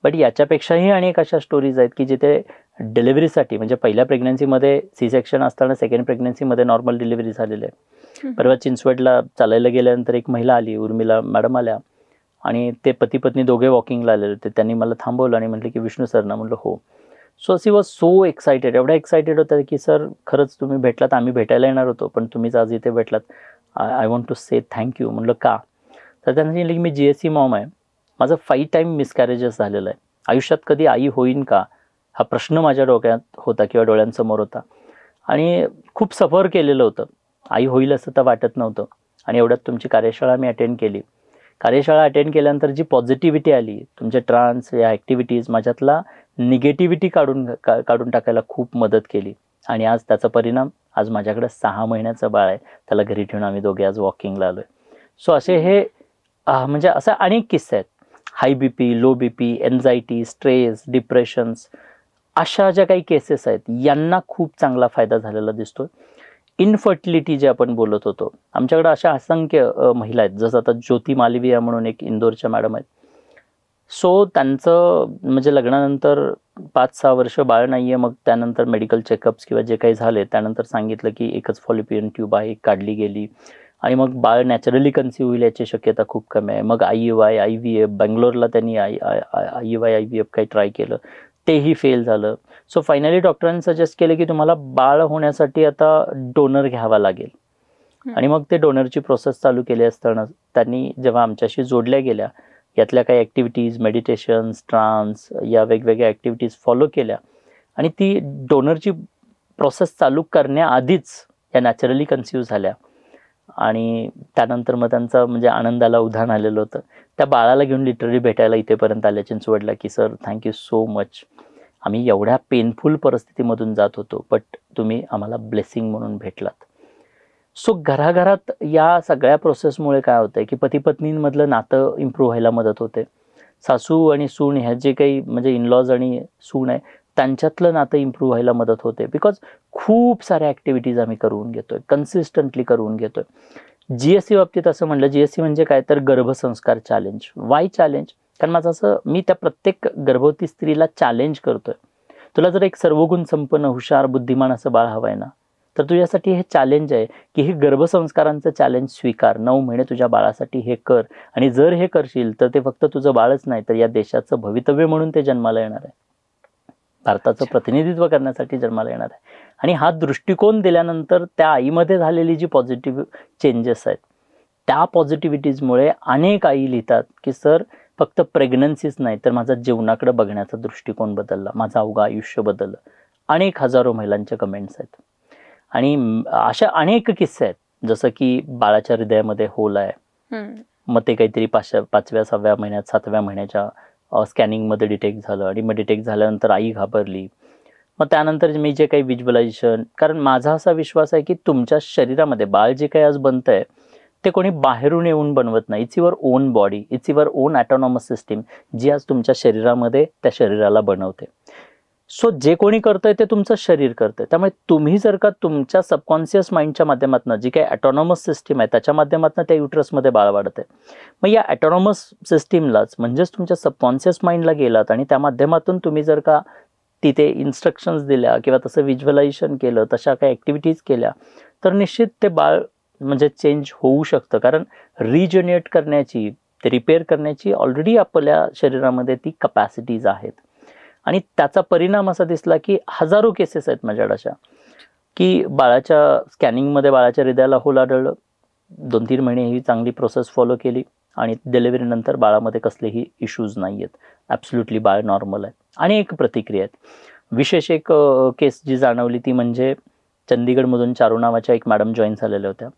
बट याच्यापेक्षाही अनेक अशा स्टोरीज आहेत की जिथे डिलिव्हरीसाठी म्हणजे पहिल्या प्रेग्नन्सीमध्ये C-सेक्शन असताना सेकंड प्रेग्नन्सीमध्ये नॉर्मल डिलिव्हरी झालेली आहे. परवा चिंचवडला चालायला गेल्यानंतर एक महिला आली, उर्मिला मॅडम आल्या आणि ते पती पत्नी दोघे वॉकिंगला आलेले होते. त्यांनी मला थांबवलं आणि म्हटलं की विष्णू सर ना. म्हटलं हो. So she was so excited, एवढ्या एक्सायटेड होत्या की सर खरंच तुम्ही भेटलात, आम्ही भेटायला येणार होतो पण तुम्हीच आज इथे भेटलात, I want to say thank you. म्हटलं का? तर त्यांनी सांगितलं की मी GSC मॉम आहे, माझं 5 टाईम मिसकॅरेजेस झालेलं आहे, आयुष्यात कधी आई होईन का हा प्रश्न माझ्या डोक्यात होता किंवा डोळ्यांसमोर होता आणि खूप सफर केलेलं होतं. आई होईल असं तर वाटत नव्हतं. आणि एवढ्यात तुमची कार्यशाळा मी अटेंड केली. कार्यशाळा अटेंड केल्यानंतर जी पॉझिटिव्हिटी आली, तुमचे ट्रान्स या ॲक्टिव्हिटीज माझ्यातला निगेटिव्हिटी काढून टाकायला खूप मदत केली. आणि आज त्याचा परिणाम, आज माझ्याकडे 6 महिन्याचं बाळ आहे, त्याला घरी ठेवून आम्ही दोघे आज वॉकिंगला आलो आहे. सो असे हे म्हणजे असा अनेक किस्से आहेत. हाय BP, low BP, anxiety, stress, depressions, अशा ज्या काही केसेस आहेत यांना खूप चांगला फायदा झालेला दिसतो. इनफर्टिलिटी जे आपण बोलत होतो, आमच्याकडे अशा असंख्य महिला आहेत, जसं आता ज्योती मालविया म्हणून एक इंदोरच्या मॅडम आहेत. सो त्यांचं म्हणजे लग्नानंतर 5-6 वर्ष बाळ नाही आहे, मग त्यानंतर मेडिकल चेकअप्स किंवा जे काही झाले त्यानंतर सांगितलं की एकच फॉलिपियन ट्यूब आहे, काढली गेली आणि मग बाळ नॅचरली कन्सीव्ह होईल याची शक्यता खूप कमी आहे. मग IUI, IVF, बंगलोरला त्यांनी IUI, IVF काही ट्राय केलं, तेही फेल झालं. सो फायनली डॉक्टरांनी सजेस्ट केलं की तुम्हाला बाळ होण्यासाठी आता डोनर घ्यावा लागेल. आणि मग ते डोनरची प्रोसेस चालू केली असताना त्यांनी जेव्हा आमच्याशी जोडल्या गेल्या, यातल्या काही ॲक्टिव्हिटीज, मेडिटेशन्स, ट्रान्स या वेगवेगळ्या ॲक्टिव्हिटीज फॉलो केल्या आणि ती डोनरची प्रोसेस चालू करण्याआधीच या नॅचरली कन्सीव्ह झाल्या. आणि त्यानंतर मग त्यांचा म्हणजे आनंदाला उधाण आलेलं होतं. त्या बाळाला घेऊन लिटरली भेटायला इथेपर्यंत आल्या चिंचवडला की सर थँक्यू सो मच, आम्ही एवढ्या पेनफुल परिस्थितीमधून जात होतो, बट तुम्ही आम्हाला ब्लेसिंग म्हणून भेटलात. सो घराघरात या सगळ्या प्रोसेसमुळे काय होतंय की पती पत्नींमधलं नातं इम्प्रूव्ह व्हायला मदत होते. सासू आणि सून ह्या जे काही म्हणजे इनलॉज आणि सून आहे त्यांच्यातलं नातं इम्प्रूव्ह व्हायला मदत होते. बिकॉज खूप साऱ्या ॲक्टिव्हिटीज आम्ही करून घेतोय, कन्सिस्टंटली करून घेतोय. GSC बाबतीत असं म्हणलं, GSC म्हणजे काय तर गर्भसंस्कार चॅलेंज. Y challenge? कारण माझं असं, मी त्या प्रत्येक गर्भवती स्त्रीला चॅलेंज करतोय, तुला जर एक सर्वगुण संपन्न, हुशार, बुद्धिमान असं बाळ हवं आहे ना, तर तुझ्यासाठी हे चॅलेंज आहे की हे गर्भसंस्कारांचं चॅलेंज स्वीकार. 9 महिने तुझ्या बाळासाठी हे कर आणि जर हे करशील तर ते फक्त तुझं बाळच नाही तर या देशाचं भवितव्य म्हणून ते जन्माला येणार आहे, भारताचं प्रतिनिधित्व करण्यासाठी जन्माला येणार आहे. आणि हा दृष्टिकोन दिल्यानंतर त्या आईमध्ये झालेली जी पॉझिटिव्ह चेंजेस आहेत त्या पॉझिटिव्हिटीजमुळे अनेक आई लिहितात की सर फक्त प्रेग्नन्सीच नाही तर माझा जीवनाकडे बघण्याचा दृष्टिकोन बदलला, माझं अवघं आयुष्य बदललं. अनेक हजारो महिलांच्या कमेंट्स आहेत आणि अशा अनेक किस्से आहेत जसं की बाळाच्या हृदयामध्ये होल आहे, मग ते काहीतरी 5व्या 6व्या महिन्यात 7व्या महिन्याच्या स्कॅनिंगमध्ये डिटेक्ट झालं आणि मग डिटेक्ट झाल्यानंतर आई घाबरली. मग त्यानंतर मी जे काही व्हिज्युअलायझेशन, कारण माझा असा विश्वास आहे की तुमच्या शरीरामध्ये बाळ जे काही आज बनतंय ते कोणी बाहेरून येऊन बनवत नाही. It's your own body, it's your own autonomous system जी आज तुमच्या शरीरामध्ये त्या शरीराला बनवते. सो जे कोणी करतंय ते तुमचं शरीर करतंय. त्यामुळे तुम्ही जर का तुमच्या सबकॉन्शियस माइंडच्या माध्यमातून जी काही ॲटोनॉमस सिस्टीम आहे त्याच्या माध्यमातून त्या युट्रसमध्ये बाळ वाढत आहे, मग या ॲटोनॉमस सिस्टीमलाच म्हणजेच तुमच्या सबकॉन्शियस माइंडला गेलात आणि त्या माध्यमातून तुम्ही जर का तिथे इन्स्ट्रक्शन्स दिल्या किंवा तसं व्हिज्युअलायझेशन केलं, तशा काही ॲक्टिव्हिटीज केल्या, तर निश्चित ते बाळ म्हणजे चेंज होऊ शकतं. कारण रिजनरेट करण्याची, ते रिपेअर करण्याची ऑलरेडी आपल्या शरीरामध्ये ती कपॅसिटीज आहेत. आणि त्याचा परिणाम असा दिसला की हजारो केसेस आहेत माझ्याकडे अशा की बाळाच्या स्कॅनिंगमध्ये बाळाच्या हृदयाला होल आढळलं, 2-3 महिने ही चांगली प्रोसेस फॉलो केली आणि डिलिव्हरीनंतर बाळामध्ये कसलेही इश्यूज नाही आहेत, ॲब्सोल्युटली बाळ नॉर्मल आहे. आणि एक प्रतिक्रिया आहेत. विशेष एक केस जी जाणवली ती म्हणजे चंदीगडमधून चारू नावाच्या एक मॅडम जॉईन झालेल्या होत्या.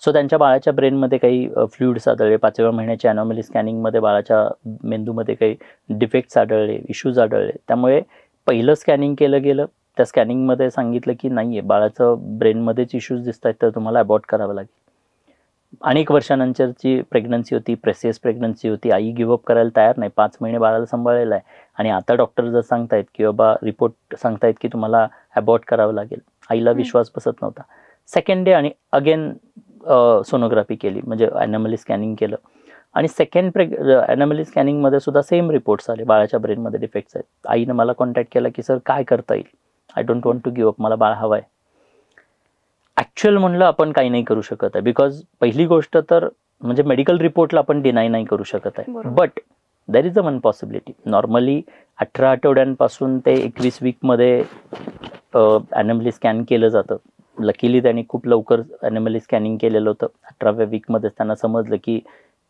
सो त्यांच्या बाळाच्या ब्रेनमध्ये काही फ्लुइड्स आढळले. 5व्या महिन्याच्या ॲनॉमली स्कॅनिंगमध्ये बाळाच्या मेंदूमध्ये काही डिफेक्ट्स आढळले, इश्यूज आढळले. त्यामुळे पहिलं स्कॅनिंग केलं गेलं. त्या स्कॅनिंगमध्ये सांगितलं की नाही आहे, बाळाचं ब्रेनमध्येच इश्यूज दिसत आहेत, तर तुम्हाला अबॉर्ट करावं लागेल. अनेक वर्षानंतरची प्रेग्नन्सी होती, प्रेसियस प्रेग्नन्सी होती. आई गिव्हअप करायला तयार नाही, 5 महिने बाळाला सांभाळलेलं आहे आणि आता डॉक्टर जर सांगतायत की बाबा रिपोर्ट सांगतायत की तुम्हाला अबॉर्ट करावं लागेल, आईला विश्वास बसत नव्हता. सेकंड डे आणि अगेन सोनोग्राफी केली, म्हणजे ॲनॉमली स्कॅनिंग केलं आणि सेकंड ॲनॉमली स्कॅनिंगमध्ये सुद्धा सेम रिपोर्ट्स आले, बाळाच्या ब्रेनमध्ये डिफेक्ट्स आहेत. आईनं मला कॉन्टॅक्ट केला की सर काय करता येईल, I don't want to give up, मला बाळ हवं आहे. ॲक्च्युअल म्हणलं आपण काही नाही करू शकत आहे, बिकॉज पहिली गोष्ट तर म्हणजे मेडिकल रिपोर्टला आपण डिनाय नाही करू शकत आहे. But there is a one possibility. Normally 18 आठवड्यांपासून ते 21 वीकमध्ये ॲनॉमली स्कॅन केलं जातं. लकीली त्यांनी खूप लवकर ॲनॉमली स्कॅनिंग केलेलं होतं. 18व्या वीकमध्येच त्यांना समजलं की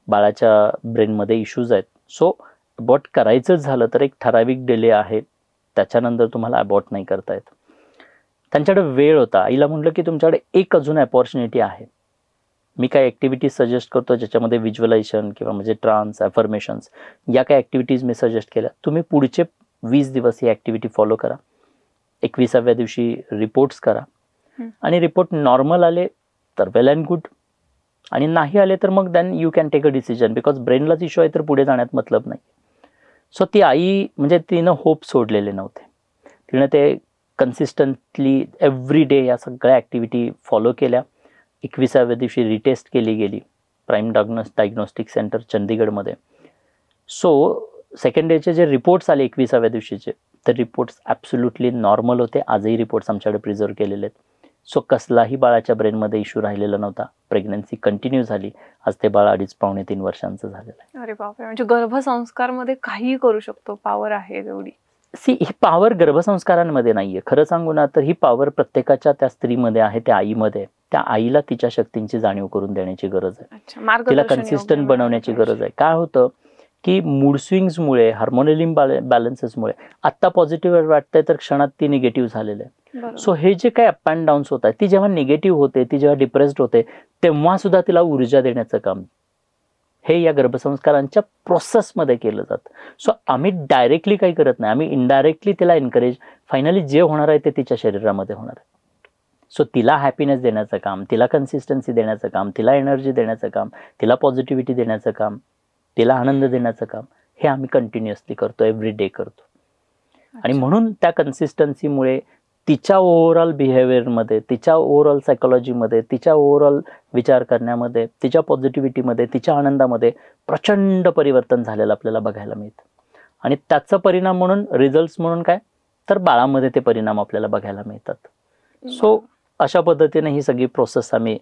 बाळाच्या ब्रेनमध्ये इश्यूज आहेत. सो अबॉर्ट करायचंच झालं तर एक ठराविक डिले आहे, त्याच्यानंतर तुम्हाला अबॉर्ट नाही करता येत. त्यांच्याकडे वेळ होता. आईला म्हटलं की तुमच्याकडे एक अजून अपॉर्च्युनिटी आहे. मी काही ॲक्टिव्हिटीज सजेस्ट करतो ज्याच्यामध्ये व्हिज्युअलायझेशन किंवा म्हणजे ट्रान्स, ॲफर्मेशन्स या काही ॲक्टिव्हिटीज मी सजेस्ट केल्या. तुम्ही पुढचे 20 दिवस ही ॲक्टिव्हिटी फॉलो करा. 21व्या दिवशी रिपोर्ट्स करा आणि रिपोर्ट नॉर्मल आले तर वेल अँड गुड, आणि नाही आले तर मग then you can take a decision, because ब्रेनलाच इश्यू आहे तर पुढे जाण्यात मतलब नाही. सो ती आई म्हणजे तिनं होप सोडलेले नव्हते. तिनं ते कन्सिस्टंटली एव्हरी डे या सगळ्या ॲक्टिव्हिटी फॉलो केल्या. 21व्या दिवशी रिटेस्ट केली गेली प्राईम डायग्नोस्टिक सेंटर चंदीगडमध्ये. सो सेकंड डेचे जे रिपोर्ट्स आले 21व्या दिवशीचे, तर रिपोर्ट्स ॲब्सोल्युटली नॉर्मल होते. आजही रिपोर्ट्स आमच्याकडे प्रिझर्व केलेले आहेत. सो कसलाही बाळाच्या ब्रेनमध्ये इश्यू राहिलेला नव्हता. प्रेग्नन्सी कंटिन्यू झाली. आज ते बाळ 2.5-3 वर्षांचं झालेलं आहे. अरे बापरे, म्हणजे गर्भसंस्कारमध्ये काहीही करू शकतो, पॉवर आहे एवढी. ही पॉवर गर्भसंस्कारांमध्ये नाहीये. खरं सांगू ना तर ही पॉवर प्रत्येकाच्या त्या स्त्रीमध्ये आहे, त्या आईमध्ये. त्या आईला तिच्या शक्तींची जाणीव करून देण्याची गरज आहे. तिला कन्सिस्टंट बनवण्याची गरज आहे. काय होतं की मूड स्विंग्समुळे, हार्मोनल इम्बॅलन्सेसमुळे आत्ता पॉझिटिव्ह वाटतंय तर क्षणात ती निगेटिव्ह झालेलं आहे. सो हे जे काही अप अँड डाऊन्स होत आहे, ती जेव्हा निगेटिव्ह होते, ती जेव्हा डिप्रेस्ड होते, तेव्हा सुद्धा तिला ऊर्जा देण्याचं काम हे या गर्भसंस्कारांच्या प्रोसेसमध्ये केलं जातं. सो आम्ही डायरेक्टली काही करत नाही, आम्ही इनडायरेक्टली तिला एनकरेज, फायनली जे होणार आहे ते तिच्या शरीरामध्ये होणार आहे. सो तिला हॅपीनेस देण्याचं काम, तिला कन्सिस्टन्सी देण्याचं काम, तिला एनर्जी देण्याचं काम, तिला पॉझिटिव्हिटी देण्याचं काम, तिला आनंद देण्याचं काम हे आम्ही कंटिन्युअसली करतो, एव्हरी डे करतो. आणि म्हणून त्या कन्सिस्टन्सीमुळे तिच्या ओव्हरऑल बिहेवियरमध्ये, तिच्या ओव्हरऑल सायकोलॉजीमध्ये, तिच्या ओव्हरऑल विचार करण्यामध्ये, तिच्या पॉझिटिव्हिटीमध्ये, तिच्या आनंदामध्ये प्रचंड परिवर्तन झालेलं आपल्याला बघायला मिळतं. आणि त्याचा परिणाम म्हणून, रिझल्ट्स म्हणून काय तर बाळामध्ये ते परिणाम आपल्याला बघायला मिळतात. सो अशा पद्धतीने ही सगळी प्रोसेस आम्ही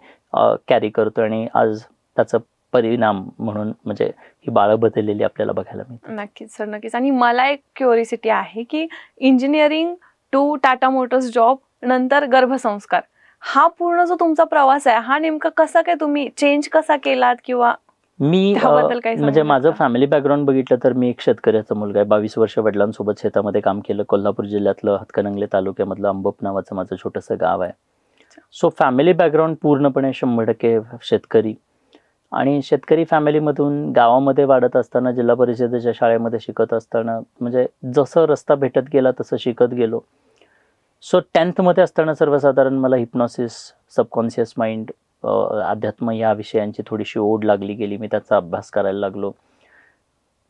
कॅरी करतो आणि आज त्याचं परिणाम म्हणून म्हणजे ही बाळं बदललेली आपल्याला बघायला मिळतात. नक्कीच सर, नक्कीच. आणि मला एक क्युरिओसिटी आहे की engineering to Tata Motors job नंतर गर्भसंस्कार, हा पूर्ण जो तुमचा प्रवास आहे हा नेमका कसा काय तुम्ही चेंज कसा केलात, किंवा मी म्हणजे माझं फॅमिली बॅकग्राऊंड बघितलं तर मी एक शेतकऱ्याचा मुलगा आहे. 22 वर्ष वडिलांसोबत शेतामध्ये काम केलं. कोल्हापूर जिल्ह्यातलं हातकणंगले तालुक्यामधलं अंबप नावाचं माझं छोटंसं गाव आहे. सो फॅमिली बॅकग्राऊंड पूर्णपणे 100% शेतकरी, आणि शेतकरी फॅमिलीमधून गावामध्ये वाढत असताना, जिल्हा परिषदेच्या शाळेमध्ये शिकत असताना, म्हणजे जसं रस्ता भेटत गेला तसं शिकत गेलो. सो 10th मध्ये असताना सर्वसाधारण मला हिप्नॉसिस, सबकॉन्शियस माइंड, अध्यात्म या विषयांची थोडीशी ओढ लागली गेली. मी त्याचा अभ्यास करायला लागलो.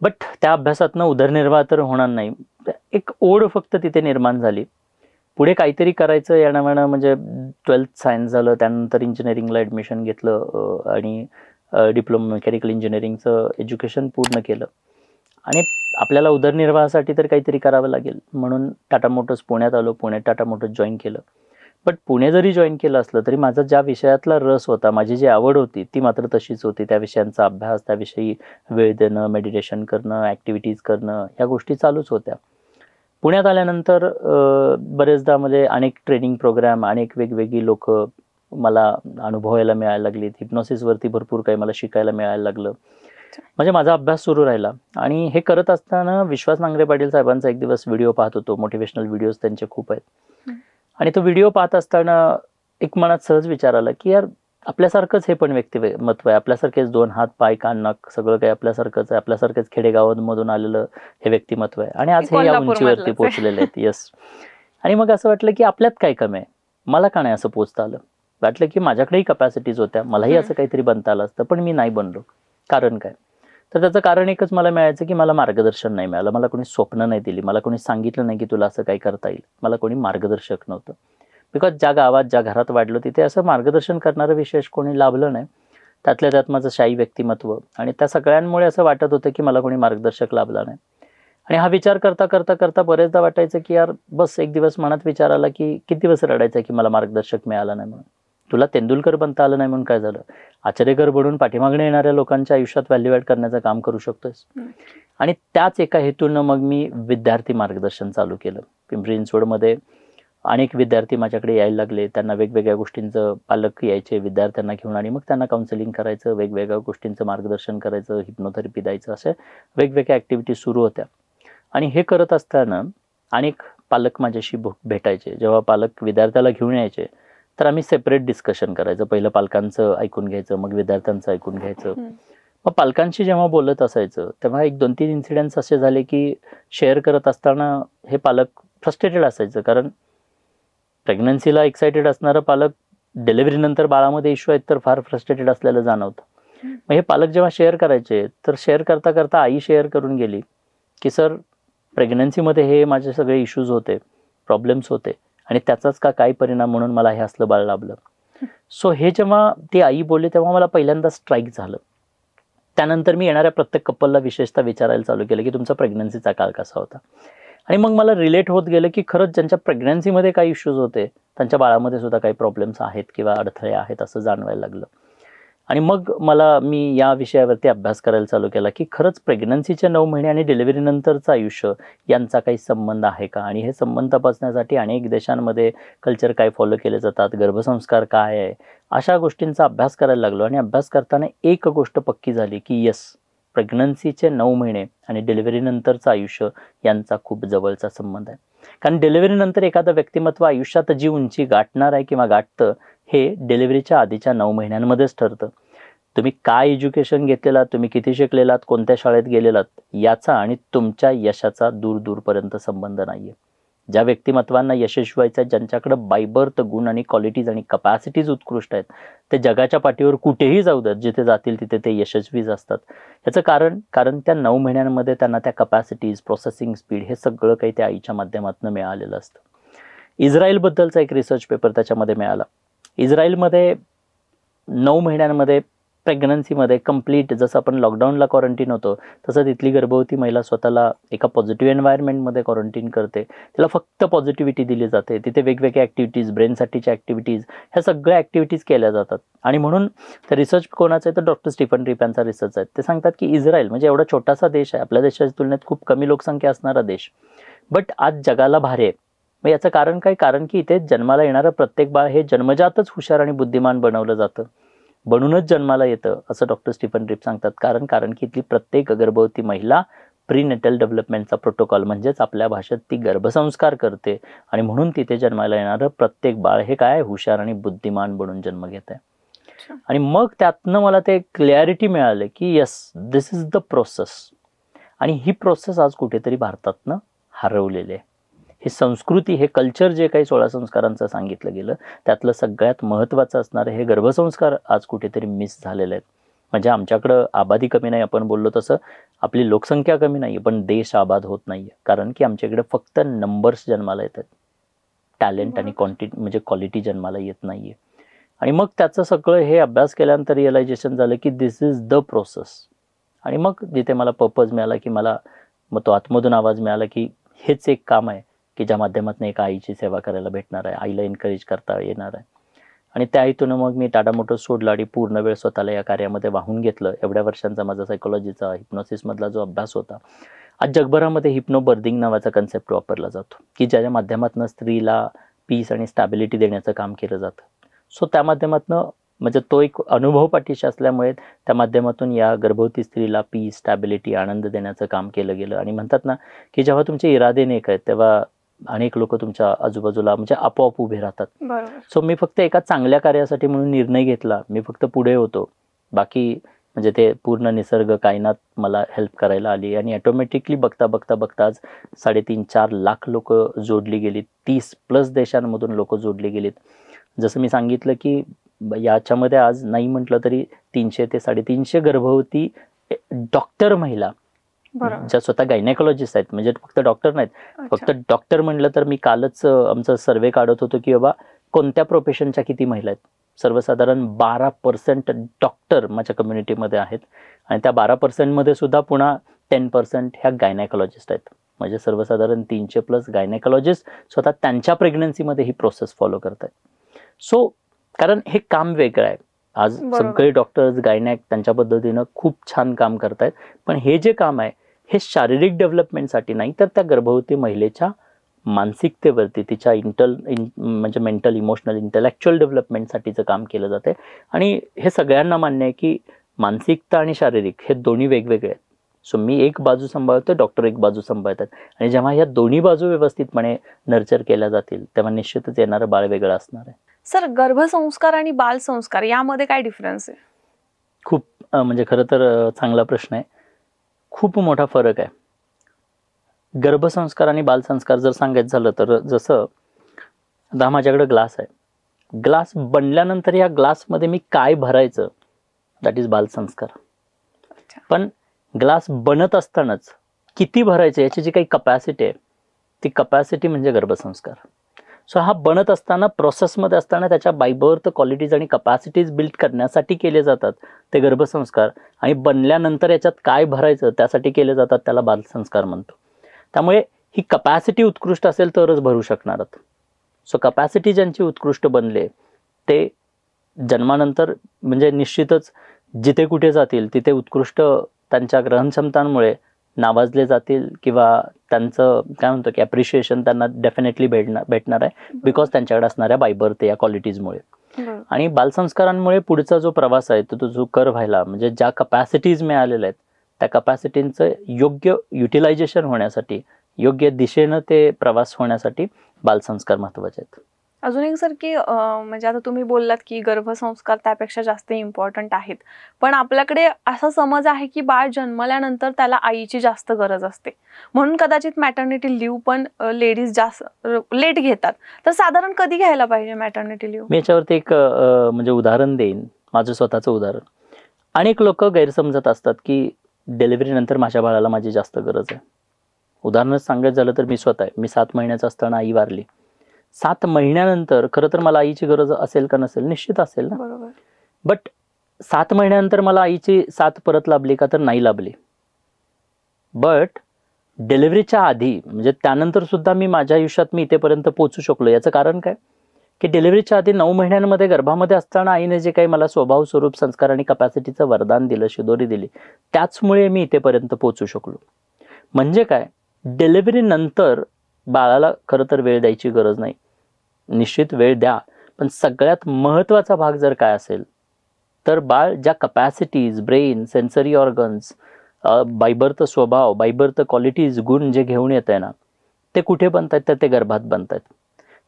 बट त्या अभ्यासातनं उदरनिर्वाह तर होणार नाही, एक ओढ फक्त तिथे निर्माण झाली. पुढे काहीतरी करायचं यानं म्हणजे 12th सायन्स झालं, त्यानंतर इंजिनिअरिंगला ॲडमिशन घेतलं आणि डिप्लोमा मेकॅनिकल इंजिनिअरिंगचं एज्युकेशन पूर्ण केलं. आणि आपल्याला उदरनिर्वाहासाठी तर काहीतरी करावं लागेल म्हणून टाटा मोटर्स पुण्यात आलो. पुण्यात टाटा मोटर्स जॉईन केलं. बट पुणे जरी जॉईन केलं असलं तरी माझा ज्या विषयातला रस होता, माझी जी आवड होती ती मात्र तशीच होती. त्या विषयांचा अभ्यास, त्याविषयी वेळ देणं, मेडिटेशन करणं, ॲक्टिव्हिटीज करणं, ह्या गोष्टी चालूच होत्या. पुण्यात आल्यानंतर बरेचदा म्हणजे अनेक ट्रेनिंग प्रोग्राम, अनेक वेगवेगळी लोक मला अनुभवायला मिळायला लागलीत. हिप्नॉसिसवरती भरपूर काही मला शिकायला मिळायला लागलं. म्हणजे माझा अभ्यास सुरू राहिला. आणि हे करत असताना विश्वास नांगरे पाटील साहेबांचा एक दिवस व्हिडिओ पाहत होतो. मोटिवेशनल व्हिडिओज त्यांचे खूप आहेत. आणि तो व्हिडिओ पाहत असताना एक मनात सहज विचार आला की यार, आपल्यासारखंच हे पण व्यक्तिमत्व आहे. आपल्यासारखेच 2 हात, पाय, कान, नाक सगळं काही आपल्यासारखंच आहे. आपल्यासारखेच खेडेगावांमधून आलेलं हे व्यक्तिमत्व आहे. आणि आज हे या उंचीवरती पोहोचलेले आहेत. येस. आणि मग असं वाटलं की आपल्यात काय कमी आहे, मला का नाही असं पोहोचता आलं. वाटलं की माझ्याकडेही कपॅसिटीज होत्या, मलाही असं काहीतरी बनता आलं असतं, पण मी नाही बनलो. कारण काय? तर त्याचं कारण एकच मला मिळायचं की मला मार्गदर्शन नाही मिळालं. मला कोणी स्वप्न नाही दिली. मला कोणी सांगितलं नाही की तुला असं काही करता येईल. मला कोणी मार्गदर्शक नव्हतं. बिकॉज ज्या गावात, ज्या घरात वाढलो तिथे असं मार्गदर्शन करणारं विशेष कोणी लाभलं नाही. त्यातल्या त्यात माझं शाही व्यक्तिमत्व, आणि त्या सगळ्यांमुळे असं वाटत होतं की मला कोणी मार्गदर्शक लाभला नाही. आणि हा विचार करता करता करता बरेचदा वाटायचं की यार बस, एक दिवस मनात विचार आला की किती दिवस रडायचं की मला मार्गदर्शक मिळाला नाही म्हणून. तुला तेंडुलकर बनता आलं नाही म्हणून काय झालं? आचरेकर बनून पाठीमागणे येणाऱ्या लोकांच्या आयुष्यात व्हॅल्यू ॲड करण्याचं काम करू शकतोस. आणि त्याच एका हेतूनं मग मी विद्यार्थी मार्गदर्शन चालू केलं. पिंपरी चिंचवडमध्ये अनेक विद्यार्थी माझ्याकडे यायला लागले. त्यांना वेगवेगळ्या गोष्टींचं, पालक यायचे विद्यार्थ्यांना घेऊन, आणि मग त्यांना काउन्सिलिंग करायचं, वेगवेगळ्या गोष्टींचं मार्गदर्शन करायचं, हिप्नोथेरपी द्यायचं, अशा वेगवेगळ्या ॲक्टिव्हिटीज सुरू होत्या. आणि हे करत असताना अनेक पालक माझ्याशी भेटायचे. जेव्हा पालक विद्यार्थ्याला घेऊन यायचे तर आम्ही सेपरेट डिस्कशन करायचं. पहिलं पालकांचं ऐकून घ्यायचं, मग विद्यार्थ्यांचं ऐकून घ्यायचं. मग पालकांशी जेव्हा बोलत असायचं तेव्हा 1-2-3 इन्सिडेंट्स असे झाले की शेअर करत असताना हे पालक फ्रस्ट्रेटेड असायचं. कारण प्रेग्नन्सीला एक्सायटेड असणारं पालक डिलिव्हरीनंतर बाळामध्ये इश्यू आहेत तर फार फ्रस्ट्रेटेड असलेलं जाणवतं. मग हे पालक जेव्हा शेअर करायचे तर शेअर करता करता आई शेअर करून गेली की सर, प्रेग्नन्सीमध्ये हे माझे सगळे इश्यूज होते, प्रॉब्लेम्स होते, आणि त्याचाच का काय परिणाम म्हणून मला हे असलं बाळ लाभलं. सो हे जेव्हा ती आई बोलली तेव्हा मला पहिल्यांदा स्ट्राईक झालं. त्यानंतर मी येणाऱ्या प्रत्येक कपलला विशेषतः विचारायला चालू केलं की तुमचा प्रेग्नन्सीचा काळ कसा होता. आणि मग मला रिलेट होत गेलं की खरंच ज्यांच्या प्रेग्नन्सीमध्ये काही इश्यूज होते त्यांच्या बाळामध्ये सुद्धा काही प्रॉब्लेम्स आहेत किंवा अडथळे आहेत असं जाणवायला लागलं. आणि मग मी या विषयावरती अभ्यास करायला चालू केला की खरंच प्रेग्नन्सीचे 9 महिने आणि डिलिव्हरीनंतरचं आयुष्य यांचा काही संबंध आहे का. आणि हे संबंध तपासण्यासाठी अनेक देशांमध्ये कल्चर काय फॉलो केले जातात, गर्भसंस्कार काय आहे, अशा गोष्टींचा अभ्यास करायला लागलो. आणि अभ्यास करताना एक गोष्ट पक्की झाली की येस, प्रेग्नन्सीचे 9 महिने आणि डिलिव्हरीनंतरचं आयुष्य यांचा खूप जवळचा संबंध आहे. कारण डिलिव्हरीनंतर एखादं व्यक्तिमत्व आयुष्यात जी उंची गाठणार आहे किंवा गाठतं हे डिलिव्हरीच्या आधीच्या 9 महिन्यांमध्येच ठरतं. तुम्ही काय एज्युकेशन घेतलेलात, तुम्ही किती शिकलेलात, कोणत्या शाळेत गेलेलात, याचा आणि तुमच्या यशाचा दूरपर्यंत संबंध नाहीये. ज्या व्यक्तिमत्वांना यशस्वी व्हायचं आहे, ज्यांच्याकडे बाय बर्थ गुण आणि क्वालिटीज आणि कपॅसिटीज उत्कृष्ट आहेत, ते जगाच्या पाठीवर कुठेही जाऊ देत, जिथे जातील तिथे ते यशस्वीच असतात. याचं कारण त्या 9 महिन्यांमध्ये त्यांना त्या कपॅसिटीज, प्रोसेसिंग स्पीड हे सगळं काही त्या आईच्या माध्यमातून मिळालेलं असतं. इस्रायलबद्दलचा एक रिसर्च पेपर त्याच्यामध्ये मिळाला. इस्रायलमध्ये 9 महिन्यांमध्ये प्रेग्नन्सीमध्ये कंप्लीट, जसं आपण लॉकडाऊनला क्वारंटीन होतो तसं तिथली गर्भवती महिला स्वतःला एका पॉझिटिव्ह एन्व्हायरमेंटमध्ये क्वारंटीन करते. तिला फक्त पॉझिटिव्हिटी दिली जाते. तिथे वेगवेगळ्या ॲक्टिव्हिटीज, ब्रेनसाठीच्या ॲक्टिव्हिटीज, ह्या सगळ्या ॲक्टिव्हिटीज केल्या जातात. आणि म्हणून तर रिसर्च कोणाचा आहे तर डॉक्टर स्टीफन रिप यांचा रिसर्च आहे. ते सांगतात की इस्रायल म्हणजे एवढा छोटासा देश आहे, आपल्या देशाच्या तुलनेत खूप कमी लोकसंख्या असणारा देश, बट आज जगाला भारी आहे. मग याचं कारण काय? कारण की इथे जन्माला येणारं प्रत्येक बाळ हे जन्मजातच हुशार आणि बुद्धिमान बनवलं जातं, बनूनच जन्माला येतं, असं डॉक्टर स्टीफन रिप सांगतात. कारण की इथली प्रत्येक गर्भवती महिला प्रीनेटल डेव्हलपमेंटचा प्रोटोकॉल, म्हणजेच आपल्या भाषेत ती गर्भसंस्कार करते आणि म्हणून तिथे जन्माला येणारं प्रत्येक बाळ हे काय हुशार आणि बुद्धिमान बनून जन्म घेत आहे. आणि मग त्यातनं मला ते क्लॅरिटी मिळालं की yes, this is the process. आणि ही प्रोसेस आज कुठेतरी भारतातनं हरवलेली आहे. ही संस्कृती, हे कल्चर जे काही 16 संस्कारांचं सांगितलं गेलं त्यातलं सगळ्यात महत्त्वाचं असणारं हे गर्भसंस्कार आज कुठेतरी मिस झालेले आहेत. म्हणजे आमच्याकडं आबादी कमी नाही, आपण बोललो तसं आपली लोकसंख्या कमी नाही, पण देश आबाद होत नाही आहे. कारण की आमच्याकडे फक्त नंबर्स जन्माला येतात, टॅलेंट आणि म्हणजे क्वालिटी जन्माला येत नाही आहे. आणि मग त्याचं सगळं हे अभ्यास केल्यानंतर रिअलायझेशन झालं की दिस इज द प्रोसेस. आणि मग जिथे मला पर्पज मिळाला, की मला मग तो आतमधून आवाज मिळाला की हेच एक काम आहे की ज्या माध्यमातून एका आईची सेवा करायला भेटणार आहे, आईला एनकरेज करता येणार आहे. आणि त्या हेतून मग मी टाटा मोटर्स सोडलं आणि पूर्ण वेळ स्वतःला या कार्यामध्ये वाहून घेतलं. एवढ्या वर्षांचा माझा सायकोलॉजीचा, हिप्नोसिसमधला जो अभ्यास होता, आज जगभरामध्ये हिप्नो बर्थिंग नावाचा कन्सेप्ट वापरला जातो की ज्याच्या माध्यमातून स्त्रीला पीस आणि स्टॅबिलिटी देण्याचं काम केलं जातं. सो त्या माध्यमातून म्हणजे तो एक अनुभव पाठीशी असल्यामुळे त्या माध्यमातून या गर्भवती स्त्रीला पीस, स्टॅबिलिटी, आनंद देण्याचं काम केलं गेलं. आणि म्हणतात ना की जेव्हा तुमचे इरादे नेक आहेत तेव्हा अनेक लोक तुमच्या आजूबाजूला म्हणजे आपोआप उभे राहतात. सो मी फक्त एका चांगल्या कार्यासाठी म्हणून निर्णय घेतला, मी फक्त पुढे होतो, बाकी म्हणजे ते पूर्ण निसर्ग कायनात मला हेल्प करायला आली. आणि ऑटोमॅटिकली बघता बघता बघता आज 3.5-4 लाख लोक जोडली गेलीत, 30+ देशांमधून लोक जोडली गेलीत. जसं मी सांगितलं की याच्यामध्ये आज नाही म्हटलं तरी 300 ते 350 गर्भवती डॉक्टर महिला ज्या स्वतः गायनेकॉलॉजिस्ट आहेत, म्हणजे फक्त डॉक्टर नाहीत. फक्त डॉक्टर म्हणलं तर मी कालच आमचा सर्वे काढत होतो की बाबा कोणत्या प्रोफेशनच्या किती महिला आहेत. सर्वसाधारण 12% डॉक्टर माझ्या कम्युनिटीमध्ये आहेत आणि त्या 12% मध्ये सुद्धा पुन्हा 10% ह्या गायनेकॉलॉजिस्ट आहेत. म्हणजे सर्वसाधारण 300+ गायनेकॉलॉजिस्ट स्वतः त्यांच्या प्रेग्नन्सीमध्ये ही प्रोसेस फॉलो करत आहेत. सो कारण हे काम वेगळं आहे. आज सगळे डॉक्टर्स, गायनॅक त्यांच्या पद्धतीनं खूप छान काम करतायत, पण हे जे काम आहे हे शारीरिक डेव्हलपमेंटसाठी नाही तर त्या गर्भवती महिलेच्या मानसिकतेवरती, तिच्या म्हणजे मेंटल, इमोशनल, इंटेलेक्च्युअल डेव्हलपमेंटसाठीचं काम केलं जाते. आणि हे सगळ्यांना मान्य आहे की मानसिकता आणि शारीरिक हे दोन्ही वेगवेगळे आहेत. सो मी एक बाजू सांभाळतो, डॉक्टर एक बाजू सांभाळतात. आणि जेव्हा ह्या दोन्ही बाजू व्यवस्थितपणे नर्चर केल्या जातील तेव्हा निश्चितच येणारं बाळ वेगळं असणार आहे. सर, गर्भसंस्कार आणि बालसंस्कार यामध्ये काय डिफरन्स आहे? खूप म्हणजे खरं तर चांगला प्रश्न आहे. खूप मोठा फरक आहे. गर्भसंस्कार आणि बालसंस्कार जर सांगायचं झालं तर जसं आता माझ्याकडे ग्लास आहे, ग्लास बनल्यानंतर या ग्लासमध्ये मी काय भरायचं दॅट इज बालसंस्कार. पण ग्लास बनत असतानाच किती भरायचं याची जी काही कपॅसिटी आहे ती कपॅसिटी म्हणजे गर्भसंस्कार. सो हा बनत असताना, प्रोसेसमध्ये असताना त्याच्या बायबर्थ क्वालिटीज आणि कपॅसिटीज बिल्ड करण्यासाठी केले जातात ते गर्भसंस्कार. आणि बनल्यानंतर याच्यात काय भरायचं त्यासाठी केले जातात त्याला बालसंस्कार म्हणतो. त्यामुळे ही कपॅसिटी उत्कृष्ट असेल तरच भरू शकणार. सो कपॅसिटी ज्यांची उत्कृष्ट बनले ते जन्मानंतर म्हणजे निश्चितच जिथे कुठे जातील तिथे उत्कृष्ट त्यांच्या ग्रहणक्षमतांमुळे नावाजले जातील किंवा त्यांचं काय म्हणतो की ॲप्रिशिएशन त्यांना डेफिनेटली भेटणार आहे बिकॉज त्यांच्याकडे असणाऱ्या बायबर्थ या क्वालिटीजमुळे. आणि बालसंस्कारांमुळे पुढचा जो प्रवास आहे तो जो कर व्हायला म्हणजे ज्या कपॅसिटीज मिळालेल्या आहेत त्या कपॅसिटींचं योग्य युटिलायझेशन होण्यासाठी, योग्य दिशेनं ते प्रवास होण्यासाठी बालसंस्कार महत्त्वाचे आहेत. अजून एक सर की म्हणजे आता तुम्ही बोललात की गर्भसंस्कार त्यापेक्षा जास्त इम्पॉर्टंट आहेत, पण आपल्याकडे असा समज आहे की बाळ जन्मल्यानंतर त्याला आईची जास्त गरज असते, म्हणून कदाचित मॅटर्निटी लिव्ह पण लेडीज जास्त लेट घेतात. तर साधारण कधी घ्यायला पाहिजे मॅटर्निटी लिव्ह? मी याच्यावरती एक म्हणजे उदाहरण देईन, माझं स्वतःचं उदाहरण. अनेक लोक गैरसमजत असतात की डिलिव्हरी नंतर माझ्या बाळाला माझी जास्त गरज आहे. उदाहरणच सांगायचं झालं तर मी स्वतः आहे, मी 7 महिन्याचा असताना आई वारली. 7 महिन्यानंतर खरं तर मला आईची गरज असेल का नसेल, निश्चित असेल ना. बरोबर. बट 7 महिन्यानंतर मला आईची साथ परत लाभली का तर नाही लाभली. बट डिलिव्हरीच्या आधी म्हणजे त्यानंतर सुद्धा मी माझ्या आयुष्यात मी इथेपर्यंत पोहोचू शकलो. याचं कारण काय की डिलिव्हरीच्या आधी 9 महिन्यांमध्ये गर्भामध्ये असताना आईने जे काही मला स्वभाव, स्वरूप, संस्कार आणि कपॅसिटीचं वरदान दिलं, शिदोरी दिली, त्याचमुळे मी इथेपर्यंत पोहोचू शकलो. म्हणजे काय, डिलिव्हरी नंतर बाळाला खरं तर वेळ द्यायची गरज नाही. निश्चित वेळ द्या, पण सगळ्यात महत्त्वाचा भाग जर काय असेल तर बाळ ज्या कपॅसिटीज, ब्रेन, सेन्सरी ऑर्गन्स बायबर्थ स्वभाव, बायबर्थ क्वालिटीज, गुण जे घेऊन येत आहे ना, ते कुठे बनत आहेत? तर ते गर्भात बनत आहेत.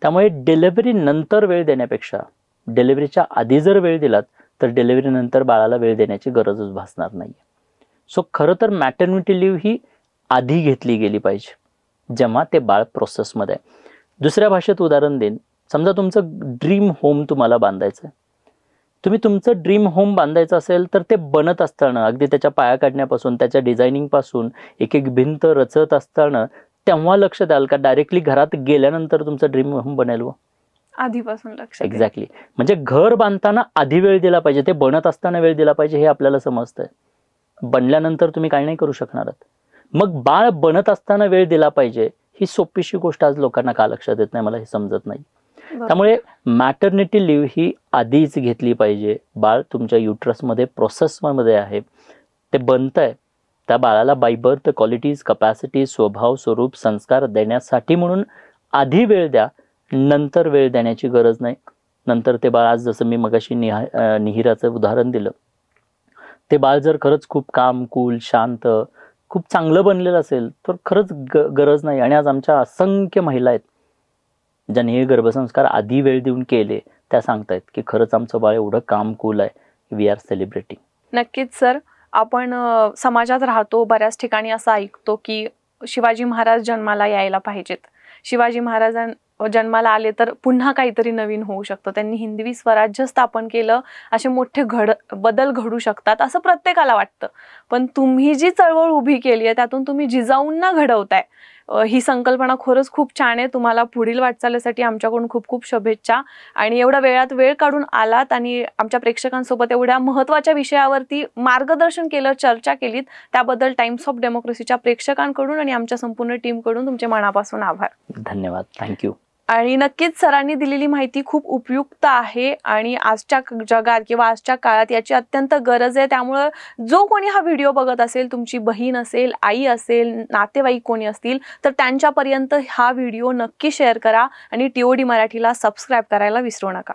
त्यामुळे डिलिव्हरी नंतर वेळ देण्यापेक्षा डिलिव्हरीच्या आधी जर वेळ दिलात तर डिलिव्हरी नंतर बाळाला वेळ देण्याची गरजच भासणार नाही. सो खरं तर मॅटर्निटी लिव्ह ही आधी घेतली गेली पाहिजे, जेव्हा ते बाळ प्रोसेसमध्ये आहे. दुसऱ्या भाषेत उदाहरण देईन. समजा तुमचं ड्रीम होम तुम्हाला बांधायचं आहे. तुम्ही तुमचं ड्रीम होम बांधायचं असेल तर ते बनत असताना, अगदी त्याच्या पाया काढण्यापासून, त्याच्या डिझायनिंगपासून, एक एक भिंत रचत असताना तेव्हा लक्ष द्याल का डायरेक्टली घरात गेल्यानंतर तुमचं ड्रीम होम बनेल? आधीपासून लक्ष द्या. एक्झॅक्टली. म्हणजे घर बांधताना आधी वेळ दिला पाहिजे, ते बनत असताना वेळ दिला पाहिजे, हे आपल्याला समजतंय. बनल्यानंतर तुम्ही काही नाही करू शकणार. मग बाळ बनत असताना वेळ दिला पाहिजे, ही सोपीशी गोष्ट आज लोकांना का लक्षात येत नाही, मला हे समजत नाही. त्यामुळे मॅटर्निटी लिव्ह ही आधीच घेतली पाहिजे. बाळ तुमच्या युट्रसमध्ये प्रोसेसमध्ये आहे, ते बनतंय. त्या बाळाला बाय बर्थ क्वालिटीज, कपॅसिटी, स्वभाव, स्वरूप, संस्कार देण्यासाठी म्हणून आधी वेळ द्या, नंतर वेळ देण्याची गरज नाही. नंतर ते बाळ, आज जसं मी मगाशी निहिराचं उदाहरण दिलं, ते बाळ जर खरंच खूप काम, कूल, शांत, खूप चांगलं बनलेलं असेल तर खरंच गरज नाही. आणि आज आमच्या असंख्य महिला आहेत ज्यांनी हे गर्भसंस्कार आधी वेळ देऊन केले, त्या सांगतायत की खरंच आमचं बाळ एवढं काम कूल आहे, वी आर सेलिब्रेटिंग. नक्कीच सर. आपण समाजात राहतो, बऱ्याच ठिकाणी असं ऐकतो की शिवाजी महाराज जन्माला यायला पाहिजेत, शिवाजी महाराज जन्माला आले तर पुन्हा काहीतरी नवीन होऊ शकतं, त्यांनी हिंदवी स्वराज्य स्थापन केलं, असे मोठे बदल घडू शकतात असं प्रत्येकाला वाटतं. पण तुम्ही जी चळवळ उभी केली आहे त्यातून तुम्ही जिजाऊंना घडवताय, ही संकल्पना खरंच खूप छान आहे. तुम्हाला पुढील वाटचालीसाठी आमच्याकडून खूप खूप शुभेच्छा. आणि एवढ्या वेळात वेळ काढून आलात आणि आमच्या प्रेक्षकांसोबत एवढ्या महत्त्वाच्या विषयावरती मार्गदर्शन केलं, चर्चा केलीत, त्याबद्दल टाइम्स ऑफ डेमोक्रेसीच्या प्रेक्षकांकडून आणि आमच्या संपूर्ण टीमकडून तुमचे मनापासून आभार. धन्यवाद. थँक्यू. आणि नक्कीच सरांनी दिलेली माहिती खूप उपयुक्त आहे आणि आजच्या जगात किंवा आजच्या काळात याची अत्यंत गरज आहे. त्यामुळे जो कोणी हा व्हिडिओ बघत असेल, तुमची बहीण असेल, आई असेल, नातेवाईक कोणी असतील, तर त्यांच्यापर्यंत हा व्हिडिओ नक्की शेअर करा आणि TOD मराठीला सबस्क्राईब करायला विसरू नका.